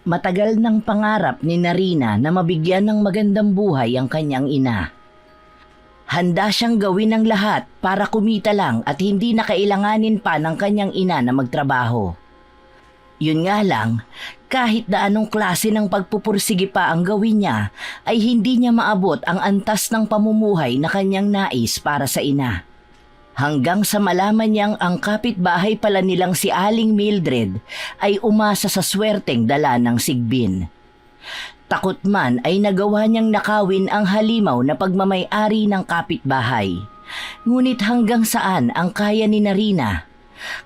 Matagal ng pangarap ni Narina na mabigyan ng magandang buhay ang kanyang ina. Handa siyang gawin ang lahat para kumita lang at hindi na kailanganin pa ng kanyang ina na magtrabaho. Yun nga lang, kahit na anong klase ng pagpupursige pa ang gawin niya, ay hindi niya maabot ang antas ng pamumuhay na kanyang nais para sa ina. Hanggang sa malaman niyang ang kapitbahay pala nilang si Aling Mildred ay umasa sa swerteng dala ng sigbin. Takot man ay nagawa niyang nakawin ang halimaw na pagmamay-ari ng kapitbahay. Ngunit hanggang saan ang kaya ni Narina?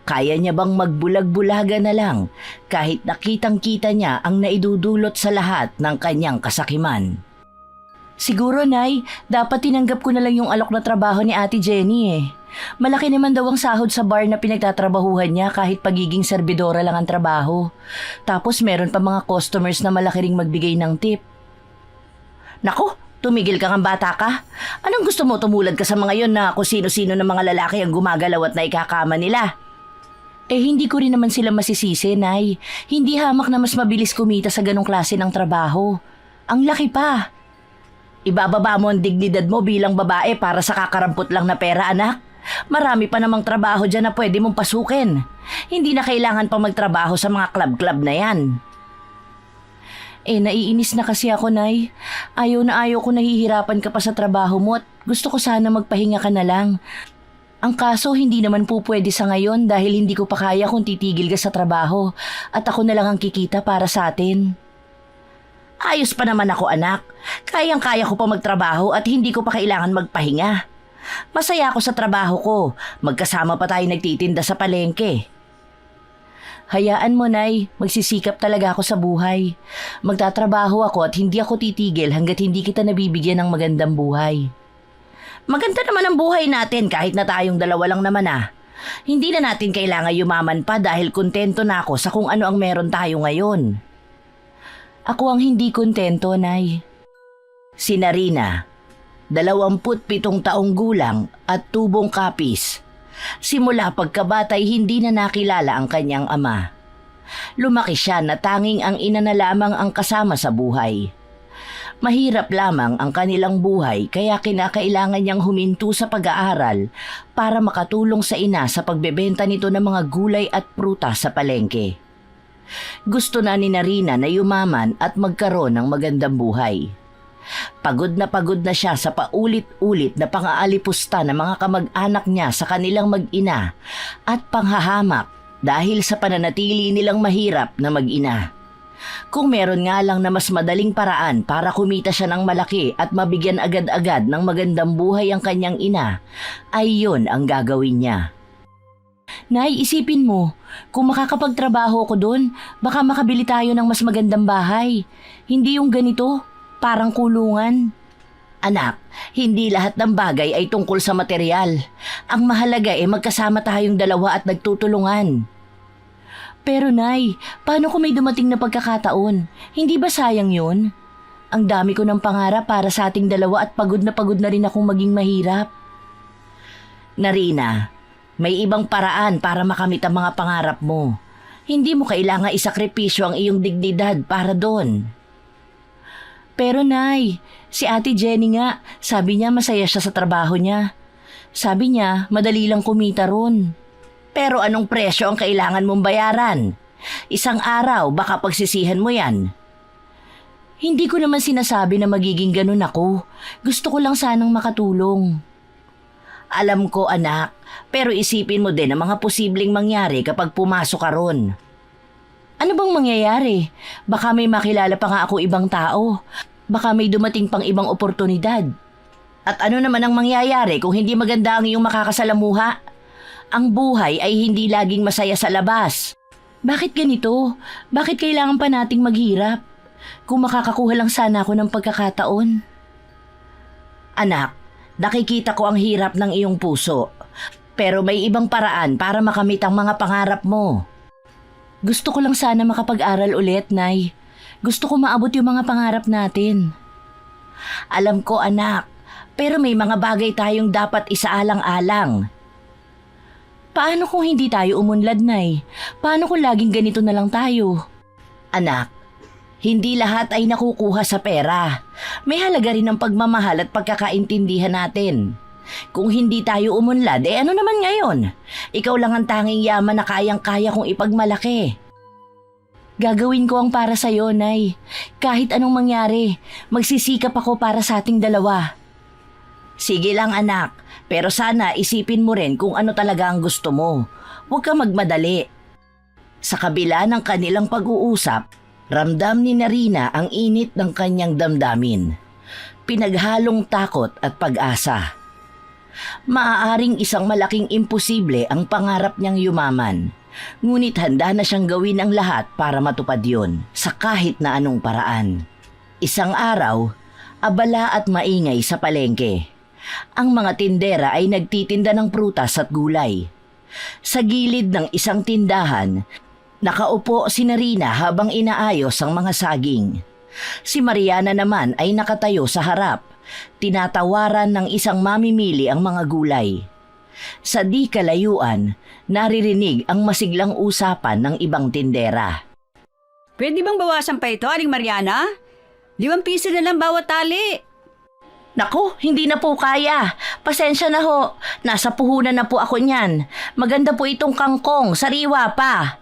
Kaya niya bang magbulag-bulaga na lang kahit nakitang-kita niya ang naidudulot sa lahat ng kanyang kasakiman? Siguro, Nay, dapat tinanggap ko na lang yung alok na trabaho ni Ate Jenny eh. Malaki naman daw ang sahod sa bar na pinagtatrabahuhan niya kahit pagiging serbidora lang ang trabaho. Tapos meron pa mga customers na malaki ring magbigay ng tip. Naku, tumigil ka ng bata ka. Anong gusto mo, tumulad ka sa mga yon na kung sino-sino ng mga lalaki ang gumagalaw at naikakama nila? Eh hindi ko rin naman sila masisisi, Nay. Hindi hamak na mas mabilis kumita sa ganong klase ng trabaho. Ang laki pa. Ibababa mo ang dignidad mo bilang babae para sa kakarampot lang na pera, anak. Marami pa namang trabaho dyan na pwede mong pasukin. Hindi na kailangan pa magtrabaho sa mga club-club na yan. Naiinis na kasi ako, Nay. Ayaw na ayaw ko nahihirapan ka pa sa trabaho mo at gusto ko sana magpahinga ka na lang. Ang kaso, hindi naman po pwede sa ngayon dahil hindi ko pa kaya kung titigil ka sa trabaho at ako na lang ang kikita para sa atin. Ayos pa naman ako, anak. Kayang-kaya ko pa magtrabaho at hindi ko pa kailangan magpahinga. Masaya ako sa trabaho ko. Magkasama pa tayo nagtitinda sa palengke. Hayaan mo, Nay. Magsisikap talaga ako sa buhay. Magtatrabaho ako at hindi ako titigil hanggat hindi kita nabibigyan ng magandang buhay. Maganda naman ang buhay natin kahit na tayong dalawa lang naman ah. Hindi na natin kailangan yumaman pa dahil kontento na ako sa kung ano ang meron tayo ngayon. Ako ang hindi kontento, Nay. Si Narina, 27 taong gulang at tubong kapis. Simula pagkabatay hindi na nakilala ang kanyang ama. Lumaki siya na tanging ang ina na lamang ang kasama sa buhay. Mahirap lamang ang kanilang buhay kaya kinakailangan niyang huminto sa pag-aaral para makatulong sa ina sa pagbebenta nito ng mga gulay at prutas sa palengke. Gusto na ni Narina na yumaman at magkaroon ng magandang buhay. Pagod na siya sa paulit-ulit na pang-aalipusta ng mga kamag-anak niya sa kanilang mag-ina at panghahamak dahil sa pananatili nilang mahirap na mag-ina. Kung meron nga lang na mas madaling paraan para kumita siya ng malaki at mabigyan agad-agad ng magandang buhay ang kanyang ina, ay yun ang gagawin niya. Nay, isipin mo, kung makakapagtrabaho ko doon, baka makabili tayo ng mas magandang bahay. Hindi yung ganito, parang kulungan. Anak, hindi lahat ng bagay ay tungkol sa material. Ang mahalaga ay magkasama tayong dalawa at nagtutulungan. Pero Nay, paano kung may dumating na pagkakataon? Hindi ba sayang yun? Ang dami ko ng pangarap para sa ating dalawa at pagod na rin akong maging mahirap. Narina, may ibang paraan para makamit ang mga pangarap mo. Hindi mo kailangan isakripisyo ang iyong dignidad para doon. Pero Nay, si Ate Jenny nga, sabi niya masaya siya sa trabaho niya. Sabi niya, madali lang kumita ron. Pero anong presyo ang kailangan mong bayaran? Isang araw, baka pagsisihan mo yan. Hindi ko naman sinasabi na magiging ganun ako. Gusto ko lang sanang makatulong. Alam ko, anak, pero isipin mo din ang mga posibleng mangyari kapag pumasok ka ron. Ano bang mangyayari? Baka may makilala pa nga ako ibang tao. Baka may dumating pang ibang oportunidad. At ano naman ang mangyayari kung hindi maganda ang iyong makakasalamuha? Ang buhay ay hindi laging masaya sa labas. Bakit ganito? Bakit kailangan pa nating maghirap? Kung makakakuha lang sana ako ng pagkakataon. Anak, nakikita ko ang hirap ng iyong puso. Pero may ibang paraan para makamit ang mga pangarap mo. Gusto ko lang sana makapag-aral ulit, Nay. Gusto ko maabot yung mga pangarap natin. Alam ko, anak, pero may mga bagay tayong dapat isaalang-alang. Paano kung hindi tayo umunlad, Nay? Paano kung laging ganito na lang tayo? Anak, Hindi lahat ay nakukuha sa pera. May halaga rin ang pagmamahal at pagkakaintindihan natin. Kung hindi tayo umunlad, ano naman ngayon? Ikaw lang ang tanging yaman na kayang-kaya kong ipagmalaki. Gagawin ko ang para sa'yo, Nay. Kahit anong mangyari, magsisikap ako para sa ating dalawa. Sige lang, anak. Pero sana isipin mo rin kung ano talaga ang gusto mo. Huwag kang magmadali. Sa kabila ng kanilang pag-uusap, ramdam ni Narina ang init ng kanyang damdamin. Pinaghalong takot at pag-asa. Maaaring isang malaking imposible ang pangarap niyang yumaman. Ngunit handa na siyang gawin ang lahat para matupad yun sa kahit na anong paraan. Isang araw, abala at maingay sa palengke. Ang mga tindera ay nagtitinda ng prutas at gulay. Sa gilid ng isang tindahan, nakaupo si Narina habang inaayos ang mga saging. Si Mariana naman ay nakatayo sa harap, tinatawaran ng isang mamimili ang mga gulay. Sa di kalayuan, naririnig ang masiglang usapan ng ibang tindera. Pwede bang bawasan pa ito, Aling Mariana? 5 piso na lang bawat tali. Naku, hindi na po kaya. Pasensya na ho. Nasa puhunan na po ako niyan. Maganda po itong kangkong, sariwa pa.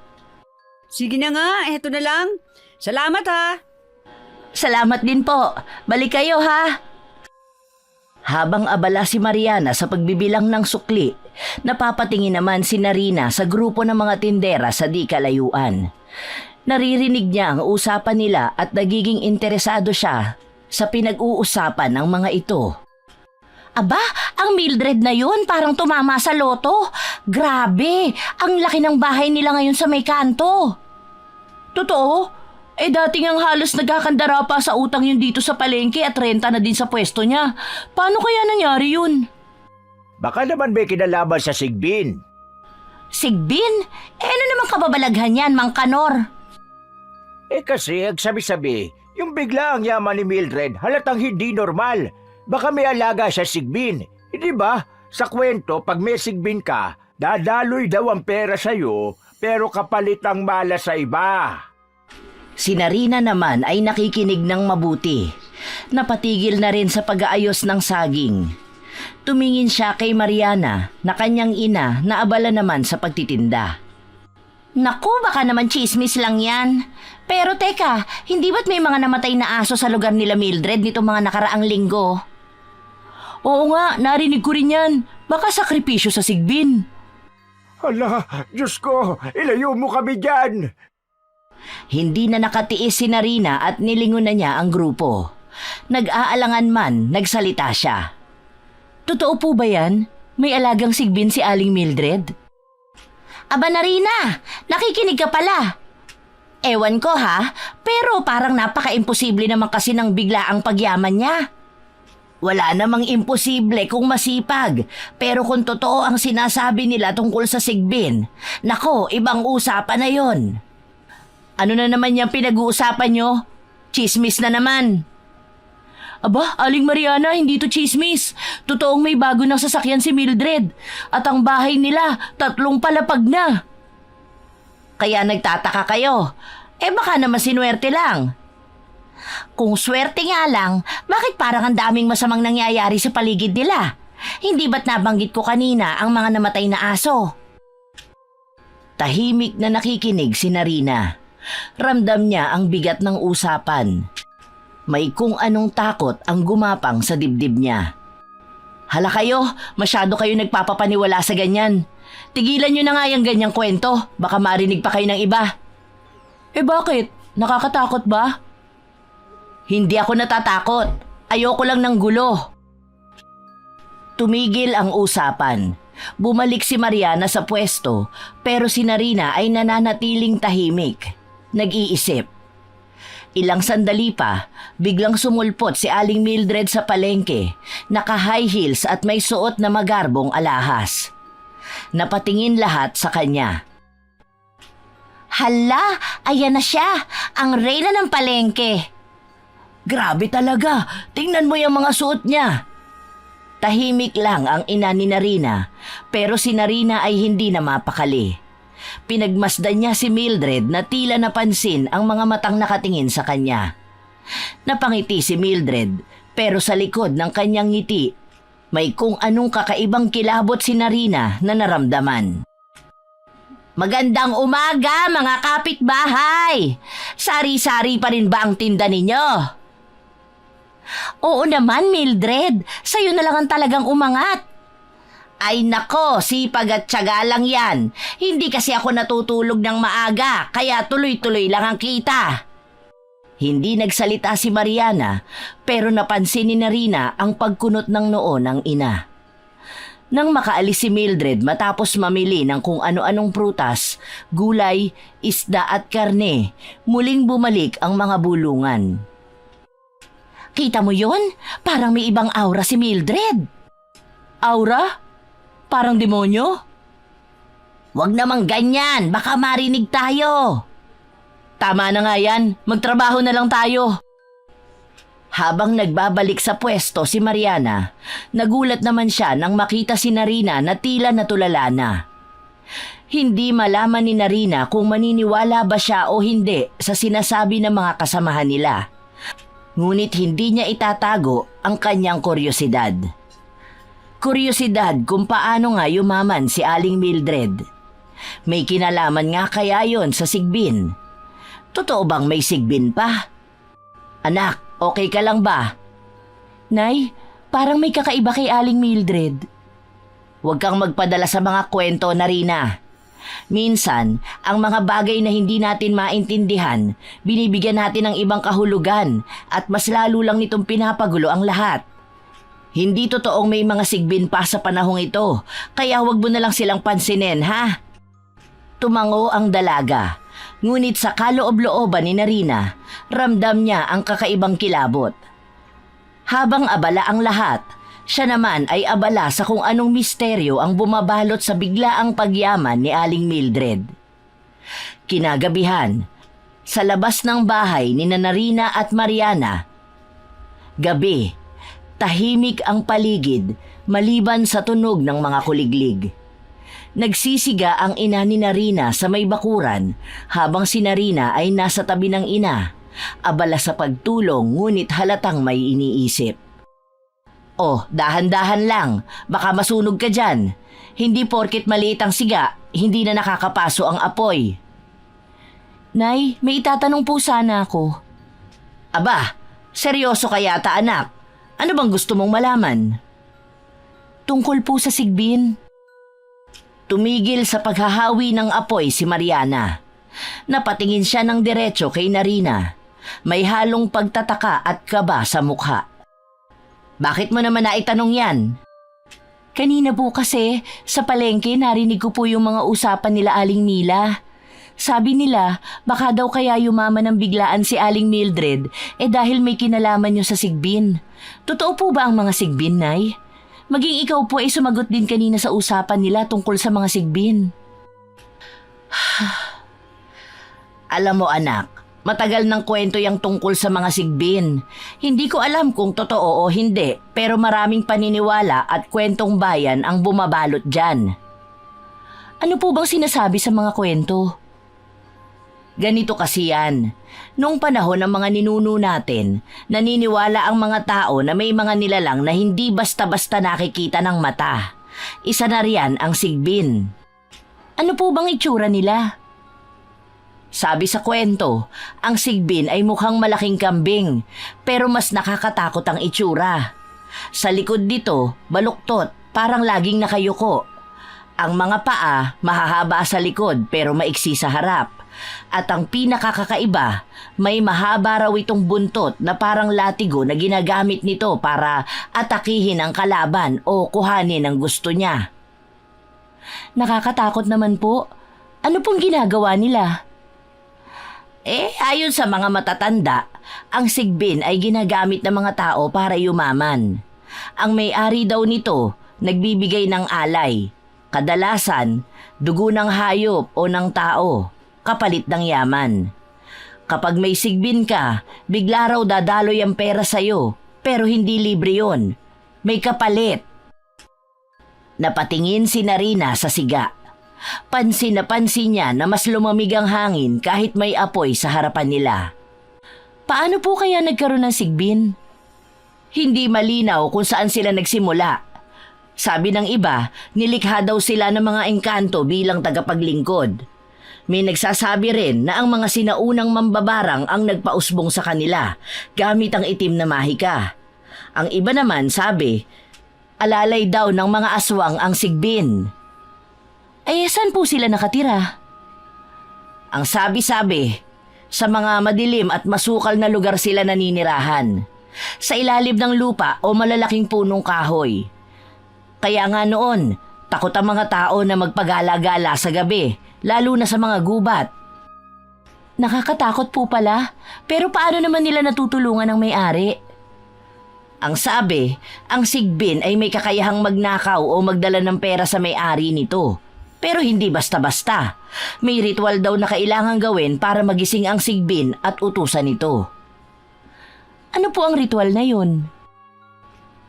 Sige na nga, eto na lang. Salamat ha. Salamat din po. Balik kayo ha. Habang abala si Mariana sa pagbibilang ng sukli, napapatingin naman si Narina sa grupo ng mga tindera sa di kalayuan. Naririnig niya ang usapan nila at nagiging interesado siya sa pinag-uusapan ng mga ito. Aba, ang Mildred na yun parang tumama sa loto. Grabe, ang laki ng bahay nila ngayon sa may kanto. Totoo? Dating ang halos nagkakandara pa sa utang yun dito sa palengke at renta na din sa pwesto niya. Paano kaya nangyari yun? Baka naman may kinalaman sa Sigbin. Sigbin? Ano namang kababalaghan yan, Mang Kanor? Kasi ang sabi-sabi, yung bigla ang yaman ni Mildred halatang hindi normal. Baka may alaga sa Sigbin. Hindi ba? Sa kwento, pag may Sigbin ka, dadaloy daw ang pera sa'yo, pero kapalit ang malas sa iba. Si Narina naman ay nakikinig ng mabuti. Napatigil na rin sa pag-aayos ng saging. Tumingin siya kay Mariana na kanyang ina na abala naman sa pagtitinda. Naku, baka naman chismis lang yan. Pero teka, hindi ba't may mga namatay na aso sa lugar nila Mildred nitong mga nakaraang linggo? Oo nga, narinig ko rin yan. Baka sakripisyo sa Sigbin. Hala, Diyos ko, ilayo mo kami dyan! Hindi na nakatiis si Narina at nilingon na niya ang grupo. Nag-aalangan man, nagsalita siya. Totoo po ba yan? May alagang Sigbin si Aling Mildred? Aba Narina, nakikinig ka pala. Ewan ko ha, pero parang napaka-imposible naman kasi ng biglaang pagyaman niya. Wala namang imposible kung masipag, pero kung totoo ang sinasabi nila tungkol sa Sigbin, nako, ibang usapan na yon. Ano na naman yung pinag-uusapan nyo? Chismis na naman. Aba, Aling Mariana, hindi to chismis. Totoong may bago ng sasakyan si Mildred. At ang bahay nila, 3 palapag na. Kaya nagtataka kayo. Baka naman sinuwerte lang. Kung swerte nga lang, bakit parang ang daming masamang nangyayari sa paligid nila? Hindi ba't nabanggit ko kanina ang mga namatay na aso? Tahimik na nakikinig si Narina. Ramdam niya ang bigat ng usapan. May kung anong takot ang gumapang sa dibdib niya. Hala kayo, masyado kayo nagpapapaniwala sa ganyan. Tigilan niyo na nga yung ganyang kwento, baka marinig pa kayo ng iba. Bakit? Nakakatakot ba? Hindi ako natatakot. Ayoko lang ng gulo. Tumigil ang usapan. Bumalik si Mariana sa pwesto, pero si Narina ay nananatiling tahimik. Nag-iisip. Ilang sandali pa, biglang sumulpot si Aling Mildred sa palengke, naka-high heels at may suot na magarbong alahas. Napatingin lahat sa kanya. Hala, ayan na siya, ang reyna ng palengke. Grabe talaga, tingnan mo yung mga suot niya. Tahimik lang ang ina ni Narina, pero si Narina ay hindi na mapakali. Pinagmasdan niya si Mildred na tila napansin ang mga matang nakatingin sa kanya. Napangiti si Mildred pero sa likod ng kanyang ngiti, may kung anong kakaibang kilabot si Narina na naramdaman. Magandang umaga mga kapitbahay! Sari-sari pa rin ba ang tinda ninyo? Oo naman Mildred, sa'yo na lang ang talagang umangat. Ay nako, sipag at tiyaga lang yan. Hindi kasi ako natutulog ng maaga, kaya tuloy-tuloy lang ang kita. Hindi nagsalita si Mariana, pero napansin ni Narina ang pagkunot ng noo ng ina. Nang makaalis si Mildred matapos mamili ng kung ano-anong prutas, gulay, isda at karne, muling bumalik ang mga bulungan. Kita mo yon? Parang may ibang aura si Mildred. Aura? Parang demonyo? Wag namang ganyan, baka marinig tayo. Tama na nga yan, magtrabaho na lang tayo. Habang nagbabalik sa pwesto si Mariana, nagulat naman siya nang makita si Narina na tila natulala na. Hindi malaman ni Narina kung maniniwala ba siya o hindi sa sinasabi ng mga kasamahan nila. Ngunit hindi niya itatago ang kanyang kuryosidad. Kuryosidad kung paano nga yumaman si Aling Mildred. May kinalaman nga kaya yon sa sigbin. Totoo bang may sigbin pa? Anak, okay ka lang ba? Nay, parang may kakaiba kay Aling Mildred. Huwag kang magpadala sa mga kwento, Narina. Minsan, ang mga bagay na hindi natin maintindihan, binibigyan natin ng ibang kahulugan at mas lalo lang nitong pinapagulo ang lahat. Hindi totoong may mga sigbin pa sa panahong ito, kaya huwag mo na lang silang pansinin, ha? Tumango ang dalaga. Ngunit sa kaloob-looban ni Narina, ramdam niya ang kakaibang kilabot. Habang abala ang lahat, siya naman ay abala sa kung anong misteryo ang bumabalot sa biglaang pagyaman ni Aling Mildred. Kinagabihan, sa labas ng bahay ni Narina at Mariana. Gabi, tahimik ang paligid maliban sa tunog ng mga kuliglig. Nagsisiga ang ina ni Narina sa may bakuran habang si Narina ay nasa tabi ng ina, abala sa pagtulong ngunit halatang may iniisip. Oh, dahan-dahan lang, baka masunog ka dyan. Hindi porket maliit ang siga, hindi na nakakapaso ang apoy. Nay, may itatanong po sana ako. Aba, seryoso ka yata anak. Ano bang gusto mong malaman? Tungkol po sa sigbin. Tumigil sa paghahawi ng apoy si Mariana. Napatingin siya ng diretso kay Narina. May halong pagtataka at kaba sa mukha. Bakit mo naman naitanong yan? Kanina po kasi, sa palengke narinig ko po yung mga usapan nila Aling Mila. Sabi nila, baka daw kaya yumaman ng biglaan si Aling Mildred dahil may kinalaman niyo sa sigbin. Totoo po ba ang mga sigbin, Nay? Maging ikaw po ay sumagot din kanina sa usapan nila tungkol sa mga sigbin. Alam mo anak, matagal ng kwento yung tungkol sa mga sigbin. Hindi ko alam kung totoo o hindi, pero maraming paniniwala at kwentong bayan ang bumabalot dyan. Ano po bang sinasabi sa mga kwento? Ganito kasi yan. Noong panahon ng mga ninuno natin, naniniwala ang mga tao na may mga nilalang na hindi basta-basta nakikita ng mata. Isa na riyan ang sigbin. Ano po bang itsura nila? Sabi sa kwento, ang sigbin ay mukhang malaking kambing, pero mas nakakatakot ang itsura. Sa likod nito, baluktot, parang laging nakayuko. Ang mga paa, mahahaba sa likod pero maiksi sa harap. At ang pinakakakaiba, may mahaba raw itong buntot na parang latigo na ginagamit nito para atakihin ang kalaban o kuhanin ang gusto niya. Nakakatakot naman po. Ano pong ginagawa nila? Ayon sa mga matatanda, ang sigbin ay ginagamit ng mga tao para yumaman. Ang may-ari daw nito, nagbibigay ng alay. Kadalasan, dugo ng hayop o ng tao, kapalit ng yaman. Kapag may sigbin ka, bigla raw dadaloy ang pera sa'yo, pero hindi libre yon. May kapalit. Napatingin si Narina sa siga. Pansin na pansin niya na mas lumamig ang hangin kahit may apoy sa harapan nila. Paano po kaya nagkaroon ng sigbin? Hindi malinaw kung saan sila nagsimula. Sabi ng iba, nilikha daw sila ng mga engkanto bilang tagapaglingkod. May nagsasabi rin na ang mga sinaunang mambabarang ang nagpausbong sa kanila gamit ang itim na mahika. Ang iba naman sabi, alalay daw ng mga aswang ang sigbin. Saan po sila nakatira? Ang sabi-sabi, sa mga madilim at masukal na lugar sila naninirahan. Sa ilalim ng lupa o malalaking punong kahoy. Kaya nga noon, takot ang mga tao na magpagala-gala sa gabi, lalo na sa mga gubat. Nakakatakot po pala, pero paano naman nila natutulungan ang may-ari? Ang sabi, ang sigbin ay may kakayahang magnakaw o magdala ng pera sa may-ari nito. Pero hindi basta-basta. May ritual daw na kailangang gawin para magising ang sigbin at utusan ito. Ano po ang ritual na yun?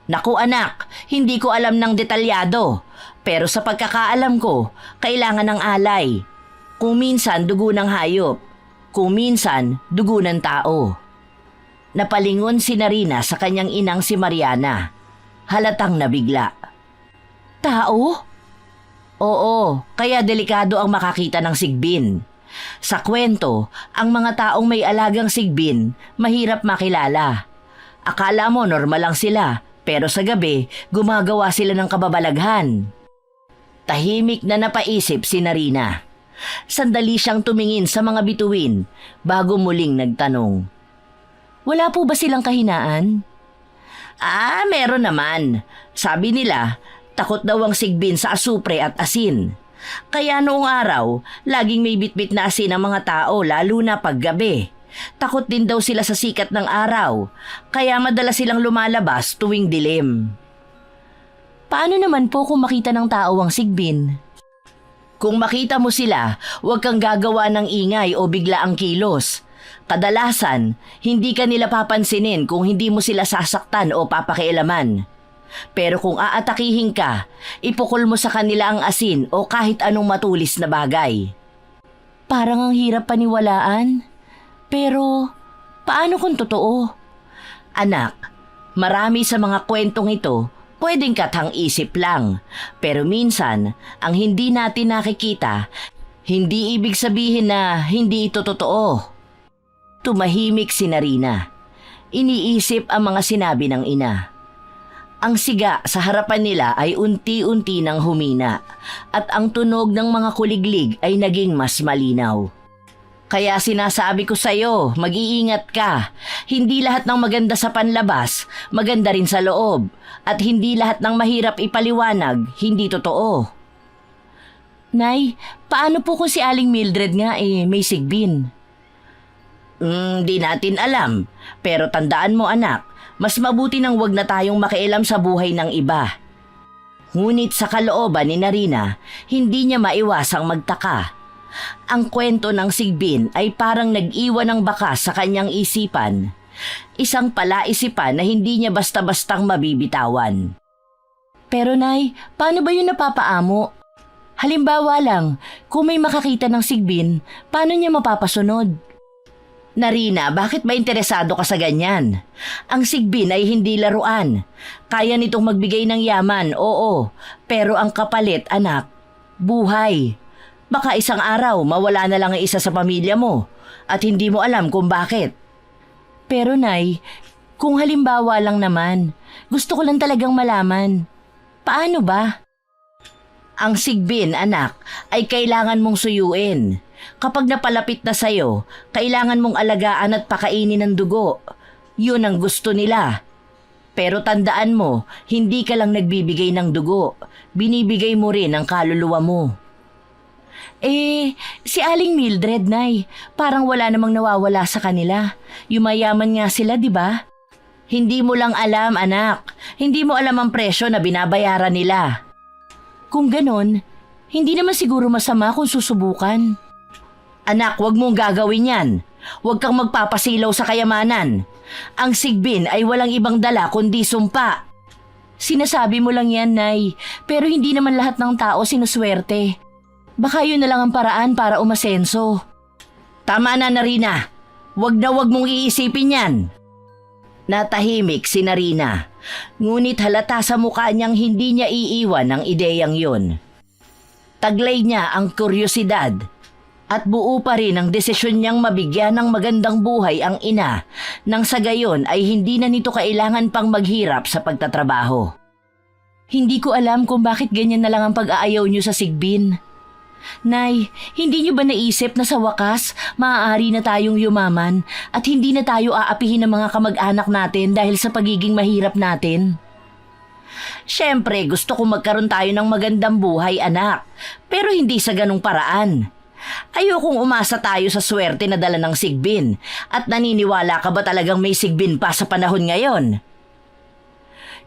Naku anak, hindi ko alam ng detalyado. Pero sa pagkakaalam ko, kailangan ng alay. Kung minsan dugo ng hayop, kung minsan dugo ng tao. Napalingon si Narina sa kanyang inang si Mariana. Halatang nabigla. Tao? Oo, kaya delikado ang makakita ng sigbin. Sa kwento, ang mga taong may alagang sigbin, mahirap makilala. Akala mo normal lang sila, pero sa gabi, gumagawa sila ng kababalaghan. Tahimik na napaisip si Narina. Sandali siyang tumingin sa mga bituin bago muling nagtanong. Wala po ba silang kahinaan? Meron naman. Sabi nila, takot daw ang sigbin sa asupre at asin. Kaya noong araw, laging may bitbit na asin ang mga tao lalo na paggabi. Takot din daw sila sa sikat ng araw, kaya madalas silang lumalabas tuwing dilim. Paano naman po kung makita ng tao ang sigbin? Kung makita mo sila, huwag kang gagawa ng ingay o bigla ang kilos. Kadalasan, hindi ka nila papansinin kung hindi mo sila sasaktan o papakialaman. Pero kung aatakihin ka, ipukol mo sa kanila ang asin o kahit anong matulis na bagay. Parang ang hirap paniwalaan. Pero, paano kung totoo? Anak, marami sa mga kwentong ito, pwedeng kathang isip lang. Pero minsan, ang hindi natin nakikita, hindi ibig sabihin na hindi ito totoo. Tumahimik si Narina. Iniisip ang mga sinabi ng ina. Ang siga sa harapan nila ay unti-unti nang humina at ang tunog ng mga kuliglig ay naging mas malinaw. Kaya sinasabi ko sa'yo, mag-iingat ka. Hindi lahat ng maganda sa panlabas, maganda rin sa loob. At hindi lahat ng mahirap ipaliwanag, hindi totoo. Nay, paano po kung si Aling Mildred nga may sigbin? Di natin alam. Pero tandaan mo anak, mas mabuti nang wag na tayong makialam sa buhay ng iba. Ngunit sa kalooban ni Narina, hindi niya maiwasang magtaka. Ang kwento ng sigbin ay parang nag-iwan ng bakas sa kanyang isipan. Isang palaisipan na hindi niya basta-bastang mabibitawan. Pero Nay, paano ba yun napapaamo? Halimbawa lang, kung may makakita ng sigbin, paano niya mapapasunod? Narina, bakit ba interesado ka sa ganyan? Ang sigbin ay hindi laruan. Kaya nitong magbigay ng yaman, oo. Pero ang kapalit, anak, buhay. Baka isang araw mawala na lang ang isa sa pamilya mo at hindi mo alam kung bakit. Pero Nay, kung halimbawa lang naman, gusto ko lang talagang malaman. Paano ba? Ang sigbin, anak, ay kailangan mong suyuin. Kapag napalapit na sa'yo, kailangan mong alagaan at pakainin ng dugo. Yun ang gusto nila. Pero tandaan mo, hindi ka lang nagbibigay ng dugo. Binibigay mo rin ang kaluluwa mo. Si Aling Mildred, Nay, parang wala namang nawawala sa kanila. Yumayaman nga sila, di ba? Hindi mo lang alam, anak. Hindi mo alam ang presyo na binabayaran nila. Kung ganon, hindi naman siguro masama kung susubukan. Anak, wag mong gagawin yan. Huwag kang magpapasilaw sa kayamanan. Ang sigbin ay walang ibang dala kundi sumpa. Sinasabi mo lang yan, Nay, pero hindi naman lahat ng tao sinuswerte. Baka yun na lang ang paraan para umasenso. Tama na, Narina. Wag na wag mong iisipin yan. Natahimik si Narina. Ngunit halata sa mukha niyang hindi niya iiwan ang ideyang yun. Taglay niya ang kuryosidad at buo pa rin ang desisyon niyang mabigyan ng magandang buhay ang ina nang sa gayon ay hindi na nito kailangan pang maghirap sa pagtatrabaho. Hindi ko alam kung bakit ganyan na lang ang pag-aayaw niyo sa Sigbin. Nay, hindi niyo ba naisip na sa wakas maaari na tayong yumaman at hindi na tayo aapihin ng mga kamag-anak natin dahil sa pagiging mahirap natin? Siyempre, gusto ko magkaroon tayo ng magandang buhay, anak. Pero hindi sa ganung paraan. Ayokong umasa tayo sa swerte na dala ng Sigbin. At naniniwala ka ba talagang may Sigbin pa sa panahon ngayon?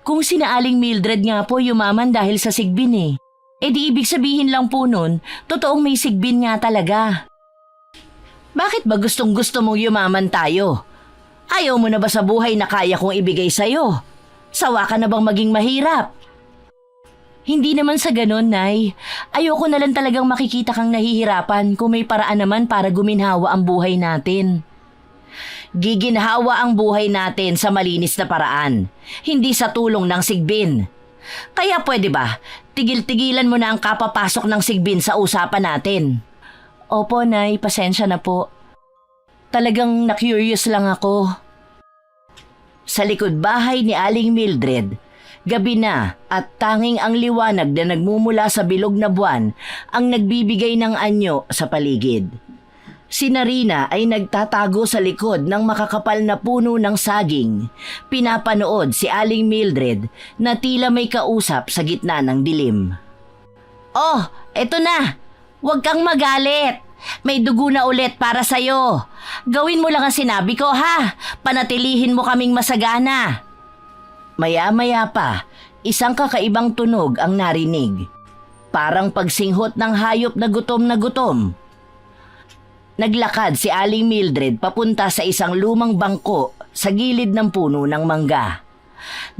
Kung sinaaling Mildred nga po yumaman dahil sa Sigbin di ibig sabihin lang po nun, totoong may Sigbin nga talaga. Bakit ba gustong gusto mong yumaman tayo? Ayaw mo na ba sa buhay na kaya kong ibigay sa'yo? Sawa ka na bang maging mahirap? Hindi naman sa ganun, Nay. Ayoko na lang talagang makikita kang nahihirapan kung may paraan naman para guminhawa ang buhay natin. Giginhawa ang buhay natin sa malinis na paraan, hindi sa tulong ng Sigbin. Kaya pwede ba, tigil-tigilan mo na ang kapapasok ng Sigbin sa usapan natin? Opo, Nay. Pasensya na po. Talagang na-curious lang ako. Sa likod bahay ni Aling Mildred, gabi na at tanging ang liwanag na nagmumula sa bilog na buwan ang nagbibigay ng anyo sa paligid. Si Narina ay nagtatago sa likod ng makakapal na puno ng saging. Pinapanood si Aling Mildred na tila may kausap sa gitna ng dilim. Oh, eto na! Huwag kang magalit! May dugo na ulit para sa'yo. Gawin mo lang ang sinabi ko, ha? Panatilihin mo kaming masagana. Maya-maya pa, isang kakaibang tunog ang narinig. Parang pagsinghot ng hayop na gutom na gutom. Naglakad si Aling Mildred papunta sa isang lumang bangko sa gilid ng puno ng mangga.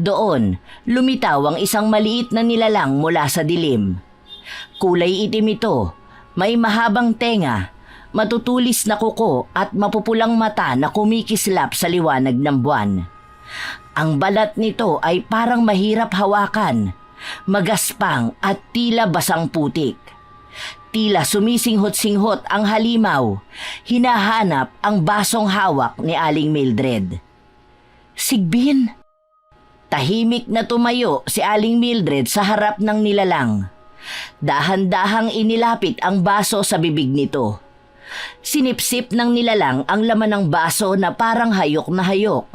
Doon, lumitaw ang isang maliit na nilalang mula sa dilim. Kulay itim ito. May mahabang tenga, matutulis na kuko at mapupulang mata na kumikislap sa liwanag ng buwan. Ang balat nito ay parang mahirap hawakan, magaspang at tila basang putik. Tila sumisinghot-singhot ang halimaw, hinahanap ang basong hawak ni Aling Mildred. Sigbin! Tahimik na tumayo si Aling Mildred sa harap ng nilalang. Dahan-dahang inilapit ang baso sa bibig nito. Sinipsip ng nilalang ang laman ng baso na parang hayok na hayok,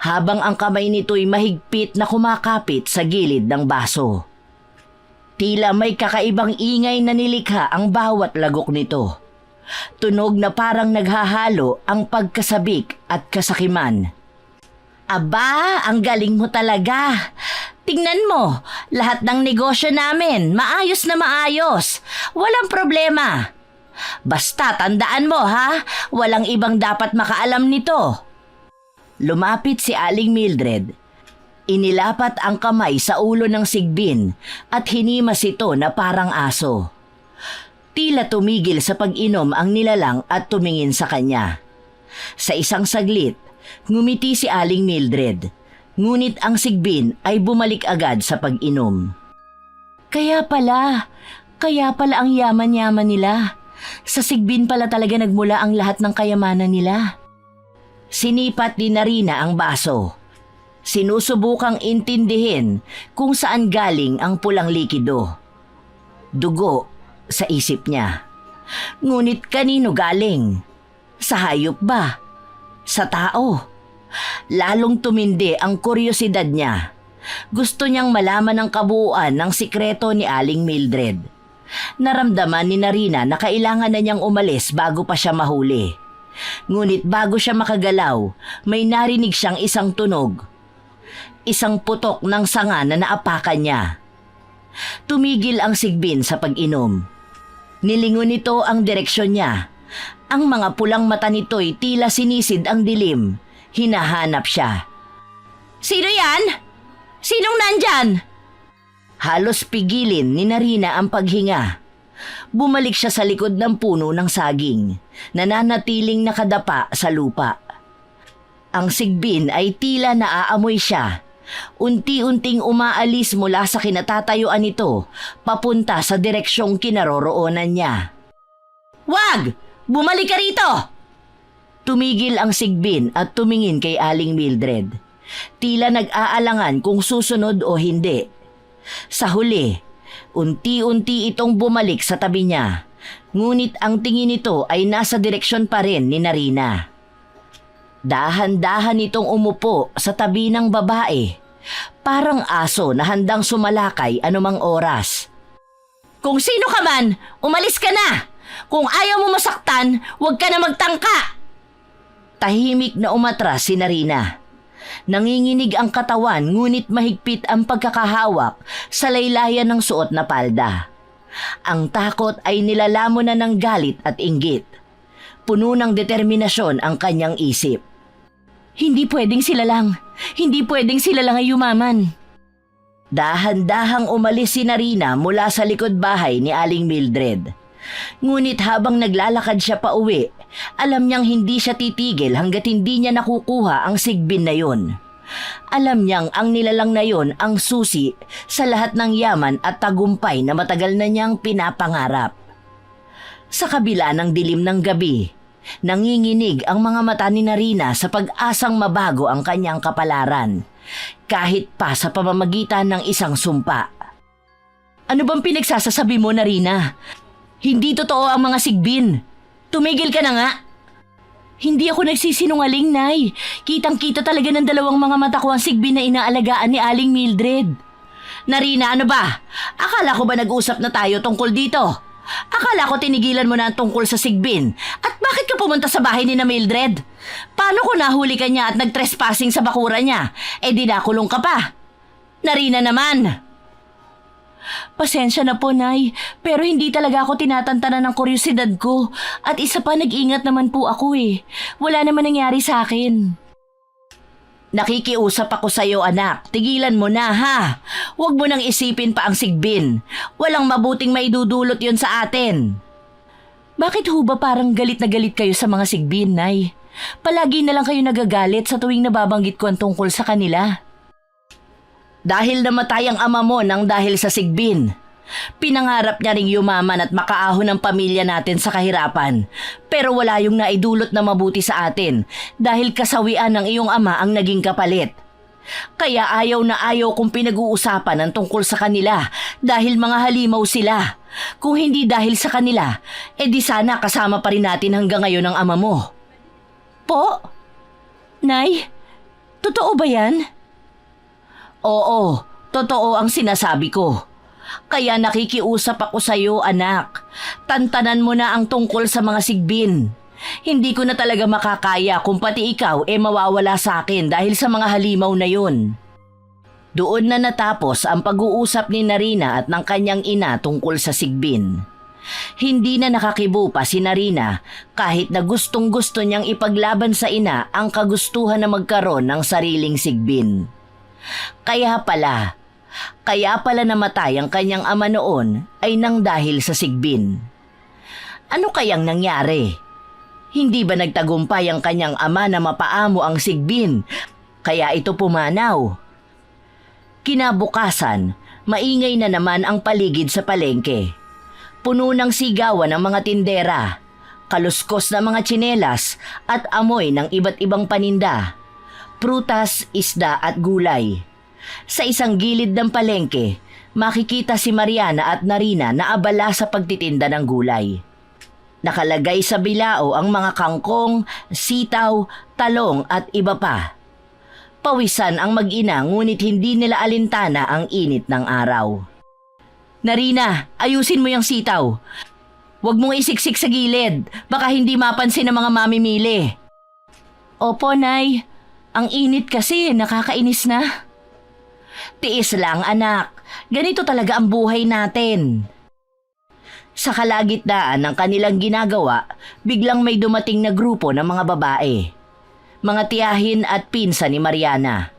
habang ang kamay nito'y mahigpit na kumakapit sa gilid ng baso. Tila may kakaibang ingay na nilikha ang bawat lagok nito. Tunog na parang naghahalo ang pagkasabik at kasakiman. Aba, ang galing mo talaga! Tingnan mo, lahat ng negosyo namin, maayos na maayos. Walang problema. Basta tandaan mo, ha? Walang ibang dapat makaalam nito. Lumapit si Aling Mildred. Inilapat ang kamay sa ulo ng Sigbin at hinimas ito na parang aso. Tila tumigil sa pag-inom ang nilalang at tumingin sa kanya. Sa isang saglit, ngumiti si Aling Mildred. Ngunit ang Sigbin ay bumalik agad sa pag-inom. Kaya pala ang yaman-yaman nila. Sa Sigbin pala talaga nagmula ang lahat ng kayamanan nila. Sinipat ni Narina ang baso. Sinusubukang intindihin kung saan galing ang pulang likido. Dugo sa isip niya. Ngunit kanino galing? Sa hayop ba? Sa tao? Lalong tumindi ang kuryosidad niya. Gusto niyang malaman ang kabuuan ng sikreto ni Aling Mildred. Naramdaman ni Narina na kailangan na niyang umalis bago pa siya mahuli. Ngunit bago siya makagalaw, may narinig siyang isang tunog. Isang putok ng sanga na naapakan niya. Tumigil ang Sigbin sa pag-inom. Nilingon nito ang direksyon niya. Ang mga pulang mata nito'y tila sinisid ang dilim. Hinahanap siya. Sino yan? Sinong nandyan? Halos pigilin ni Narina ang paghinga. Bumalik siya sa likod ng puno ng saging, nananatiling nakadapa sa lupa. Ang sigbin ay tila naaamoy siya. Unti-unting umaalis mula sa kinatatayuan nito, papunta sa direksyong kinaroroonan niya. "Wag! Bumalik ka rito!" Tumigil ang sigbin at tumingin kay Aling Mildred. Tila nag-aalangan kung susunod o hindi. Sa huli, unti-unti itong bumalik sa tabi niya, ngunit ang tingin nito ay nasa direksyon pa rin ni Narina. Dahan-dahan itong umupo sa tabi ng babae, parang aso na handang sumalakay anumang oras. "Kung sino ka man, umalis ka na! Kung ayaw mo masaktan, huwag ka na magtangka!" Tahimik na umatras si Narina. Nanginginig ang katawan ngunit mahigpit ang pagkakahawak sa laylayan ng suot na palda. Ang takot ay nilalamon na ng galit at inggit. Puno ng determinasyon ang kanyang isip. Hindi pwedeng sila lang ay yumaman. Dahan-dahang umalis si Narina mula sa likod bahay ni Aling Mildred. Ngunit habang naglalakad siya pa uwi, alam niyang hindi siya titigil hanggat hindi niya nakukuha ang sigbin na yon. Alam niyang ang nilalang na yon ang susi sa lahat ng yaman at tagumpay na matagal na niyang pinapangarap. Sa kabila ng dilim ng gabi, nanginginig ang mga mata ni Narina sa pag-asang mabago ang kanyang kapalaran, kahit pa sa pamamagitan ng isang sumpa. "Ano bang pinagsasasabi mo, Narina? Hindi totoo ang mga sigbin. Tumigil ka na nga." "Hindi ako nagsisinungaling, Nay. Kitang-kita talaga ng dalawang mga mata ko ang sigbin na inaalagaan ni Aling Mildred." "Narina, ano ba? Akala ko ba nag-usap na tayo tungkol dito? Akala ko tinigilan mo na ang tungkol sa sigbin. At bakit ka pumunta sa bahay ni na Mildred? Paano kung nahuli ka niya at nag-trespassing sa bakura niya? Di nakulong ka pa. Narina naman." "Pasensya na po, Nay, pero hindi talaga ako tinatantanan ng kuryosidad ko. At isa pa, nag-ingat naman po ako eh. Wala naman nangyari sa akin." "Nakikiusap ako sa iyo, anak. Tigilan mo na, ha? Huwag mo nang isipin pa ang sigbin. Walang mabuting maidudulot yon sa atin." "Bakit ho ba parang galit na galit kayo sa mga sigbin, Nay? Palagi na lang kayo nagagalit sa tuwing nababanggit ko ang tungkol sa kanila." "Dahil namatay ang ama mo nang dahil sa sigbin. Pinangarap niya ring yumaman at makaahon ang pamilya natin sa kahirapan. Pero wala yung naidulot na mabuti sa atin dahil kasawian ng iyong ama ang naging kapalit. Kaya ayaw na ayaw kong pinag-uusapan ang tungkol sa kanila dahil mga halimaw sila. Kung hindi dahil sa kanila, di sana kasama pa rin natin hanggang ngayon ang ama mo." "Po? Nay, totoo ba yan?" "Oo, totoo ang sinasabi ko. Kaya nakikiusap ako sa iyo, anak. Tantanan mo na ang tungkol sa mga sigbin. Hindi ko na talaga makakaya kung pati ikaw mawawala sa akin dahil sa mga halimaw na yun." Doon na natapos ang pag-uusap ni Narina at ng kanyang ina tungkol sa sigbin. Hindi na nakakibo pa si Narina kahit na gustong-gusto niyang ipaglaban sa ina ang kagustuhan na magkaroon ng sariling sigbin. Kaya pala namatay ang kanyang ama noon ay nang dahil sa sigbin. Ano kayang nangyari? Hindi ba nagtagumpay ang kanyang ama na mapaamo ang sigbin, kaya ito pumanaw? Kinabukasan, maingay na naman ang paligid sa palengke. Puno ng sigawan ng mga tindera, kaluskos na mga tsinelas at amoy ng iba't ibang paninda. Prutas, isda at gulay. Sa isang gilid ng palengke, makikita si Mariana at Narina na abala sa pagtitinda ng gulay. Nakalagay sa bilao ang mga kangkong, sitaw, talong at iba pa. Pawisan ang mag-ina ngunit hindi nila alintana ang init ng araw. "Narina, ayusin mo yung sitaw. Huwag mong isiksik sa gilid, baka hindi mapansin ng mga mamimili." "Opo, Nay. Ang init kasi, nakakainis na." "Tiis lang, anak. Ganito talaga ang buhay natin." Sa kalagitnaan ng kanilang ginagawa, biglang may dumating na grupo ng mga babae. Mga tiyahin at pinsan ni Mariana.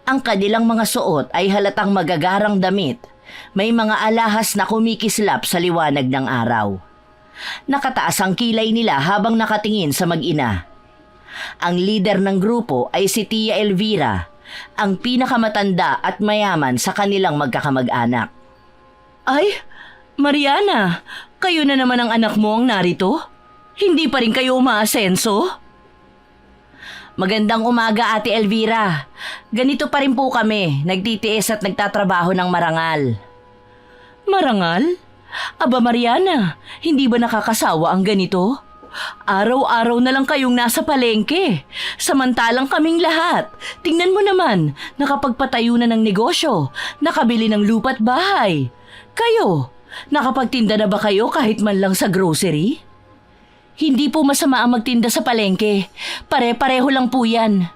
Ang kanilang mga suot ay halatang magagarang damit May mga alahas na kumikislap sa liwanag ng araw. Nakataas ang kilay nila habang nakatingin sa mag-ina. Ang leader ng grupo ay si Tia Elvira, ang pinakamatanda at mayaman sa kanilang magkakamag-anak. Ay, Mariana, kayo na naman ang anak mo ang narito? Hindi pa rin kayo umaasenso? Magandang umaga, Ate Elvira. Ganito pa rin po kami, nagtitiis at nagtatrabaho ng marangal. Marangal? Aba Mariana, hindi ba nakakasawa ang ganito? Araw-araw na lang kayong nasa palengke. Samantalang kaming lahat. Tingnan mo naman, nakapagpatayo na ng negosyo, nakabili ng lupa't bahay. Kayo, nakapagtinda na ba kayo kahit man lang sa grocery? Hindi po masama ang magtinda sa palengke. Pare-pareho lang po yan.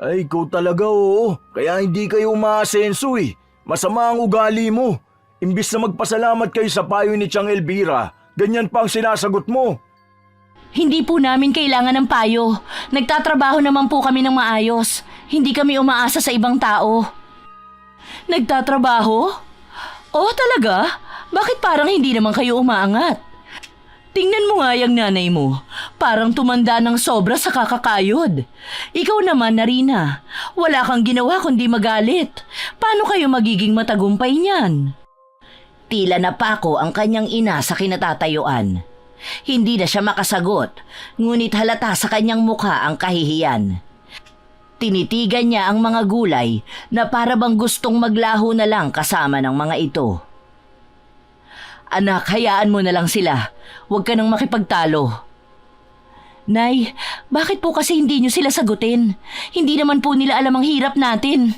Ay, ikaw talaga oo. Kaya hindi kayo umaasenso eh. Masama ang ugali mo. Imbis na magpasalamat kayo sa payo ni Tiang Elvira, ganyan pa ang sinasagot mo. Hindi po namin kailangan ng payo. Nagtatrabaho naman po kami ng maayos. Hindi kami umaasa sa ibang tao. Nagtatrabaho? Oh, talaga? Bakit parang hindi naman kayo umaangat? Tingnan mo nga yung nanay mo. Parang tumanda ng sobra sa kakakayod. Ikaw naman, Narina. Wala kang ginawa kundi magalit. Paano kayo magiging matagumpay niyan? Tila napako ang kanyang ina sa kinatatayuan. Hindi na siya makasagot, ngunit halata sa kanyang mukha ang kahihiyan. Tinitigan niya ang mga gulay na para bang gustong maglaho na lang kasama ng mga ito. Anak, hayaan mo na lang sila. Huwag ka nang makipagtalo. Nay, bakit po kasi hindi niyo sila sagutin? Hindi naman po nila alam ang hirap natin.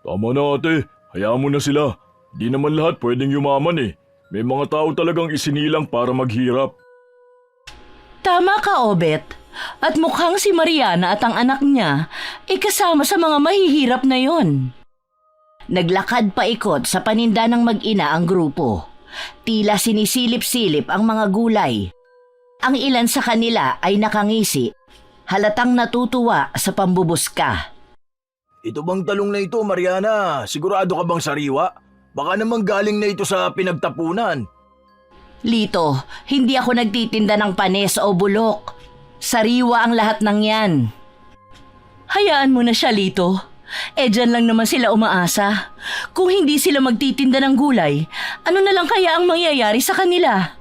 Tama na ate, hayaan mo na sila. Di naman lahat pwedeng yumaman eh. May mga tao talagang isinilang para maghirap. Tama ka, Obet. At mukhang si Mariana at ang anak niya ay kasama sa mga mahihirap na yon. Naglakad paikot sa paninda ng mag-ina ang grupo. Tila sinisilip-silip ang mga gulay. Ang ilan sa kanila ay nakangisi, halatang natutuwa sa pambubuska. Ito bang talong na ito, Mariana? Sigurado ka bang sariwa? Baka naman galing na ito sa pinagtapunan. Lito, hindi ako nagtitinda ng panis o bulok. Sariwa ang lahat ng yan. Hayaan mo na siya, Lito. Dyan lang naman sila umaasa. Kung hindi sila magtitinda ng gulay, ano na lang kaya ang mangyayari sa kanila?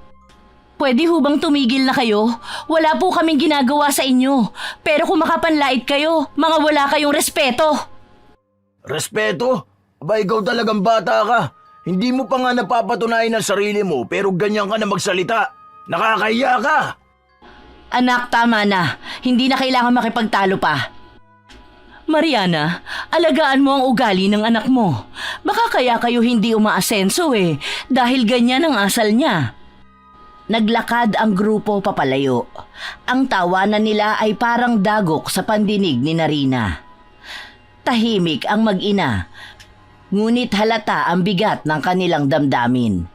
Pwede hubang tumigil na kayo? Wala po kaming ginagawa sa inyo. Pero kung makapanlait kayo, mga wala kayong respeto. Respeto? Aba, ikaw talagang bata ka. Hindi mo pa nga napapatunayan ang sarili mo pero ganyan ka na magsalita. Nakakahiya ka. Anak, tama na. Hindi na kailangan makipagtalo pa. Mariana, alagaan mo ang ugali ng anak mo. Baka kaya kayo hindi umaasenso dahil ganyan ang asal niya. Naglakad ang grupo papalayo. Ang tawanan nila ay parang dagok sa pandinig ni Narina. Tahimik ang mag-ina. Ngunit halata ang bigat ng kanilang damdamin.